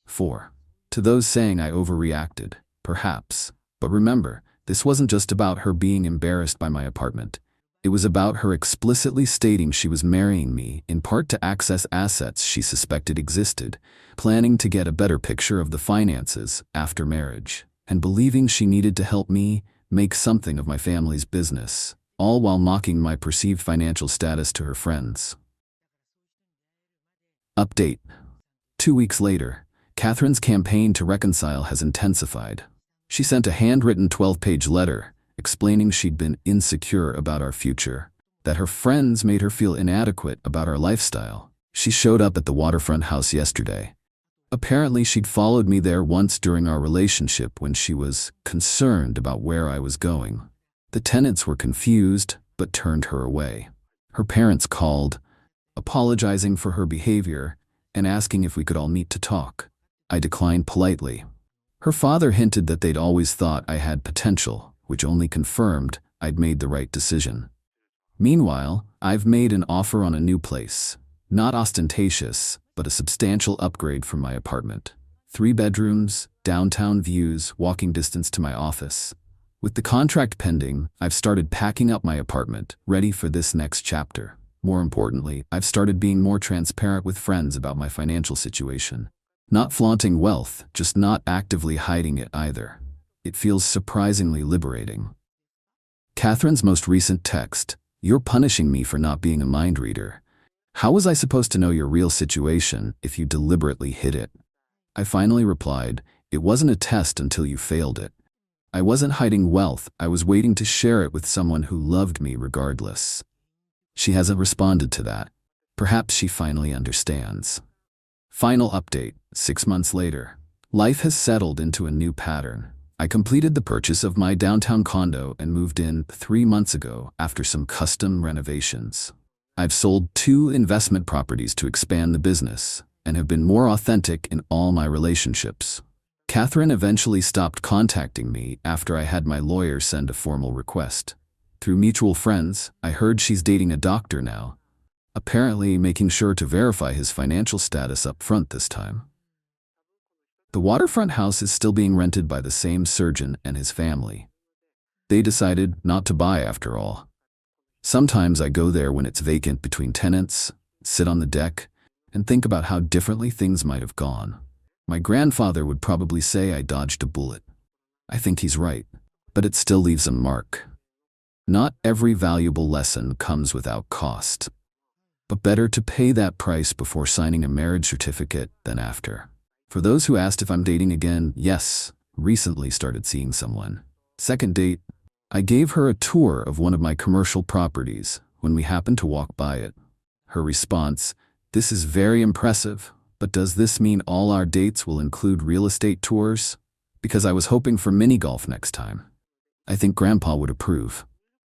4. To those saying I overreacted, perhaps. But remember, this wasn't just about her being embarrassed by my apartment. It was about her explicitly stating she was marrying me, in part to access assets she suspected existed, planning to get a better picture of the finances after marriage, and believing she needed to help me make something of my family's business, all while mocking my perceived financial status to her friends. Update. 2 weeks later, Catherine's campaign to reconcile has intensified. She sent a handwritten 12-page letter, explaining she'd been insecure about our future, that her friends made her feel inadequate about our lifestyle. She showed up at the waterfront house yesterday. Apparently, she'd followed me there once during our relationship when she was concerned about where I was going. The tenants were confused, but turned her away. Her parents called, apologizing for her behavior and asking if we could all meet to talk. I declined politely. Her father hinted that they'd always thought I had potential, which only confirmed I'd made the right decision. Meanwhile, I've made an offer on a new place. Not ostentatious, but a substantial upgrade from my apartment. 3 bedrooms, downtown views, walking distance to my office. With the contract pending, I've started packing up my apartment, ready for this next chapter. More importantly, I've started being more transparent with friends about my financial situation. Not flaunting wealth, just not actively hiding it either. It feels surprisingly liberating. Catherine's most recent text, "You're punishing me for not being a mind reader. How was I supposed to know your real situation if you deliberately hid it?" I finally replied, "It wasn't a test until you failed it. I wasn't hiding wealth, I was waiting to share it with someone who loved me regardless." She hasn't responded to that. Perhaps she finally understands. Final update, 6 months later. Life has settled into a new pattern. I completed the purchase of my downtown condo and moved in 3 months ago after some custom renovations. I've sold 2 investment properties to expand the business and have been more authentic in all my relationships. Catherine eventually stopped contacting me after I had my lawyer send a formal request. Through mutual friends, I heard she's dating a doctor now, apparently making sure to verify his financial status up front this time. The waterfront house is still being rented by the same surgeon and his family. They decided not to buy after all. Sometimes I go there when it's vacant between tenants, sit on the deck, and think about how differently things might have gone. My grandfather would probably say I dodged a bullet. I think he's right, but it still leaves a mark. Not every valuable lesson comes without cost, but better to pay that price before signing a marriage certificate than after. For those who asked if I'm dating again, yes, recently started seeing someone. Second date, I gave her a tour of one of my commercial properties when we happened to walk by it. Her response, "This is very impressive, but does this mean all our dates will include real estate tours? Because I was hoping for mini golf next time." I think Grandpa would approve.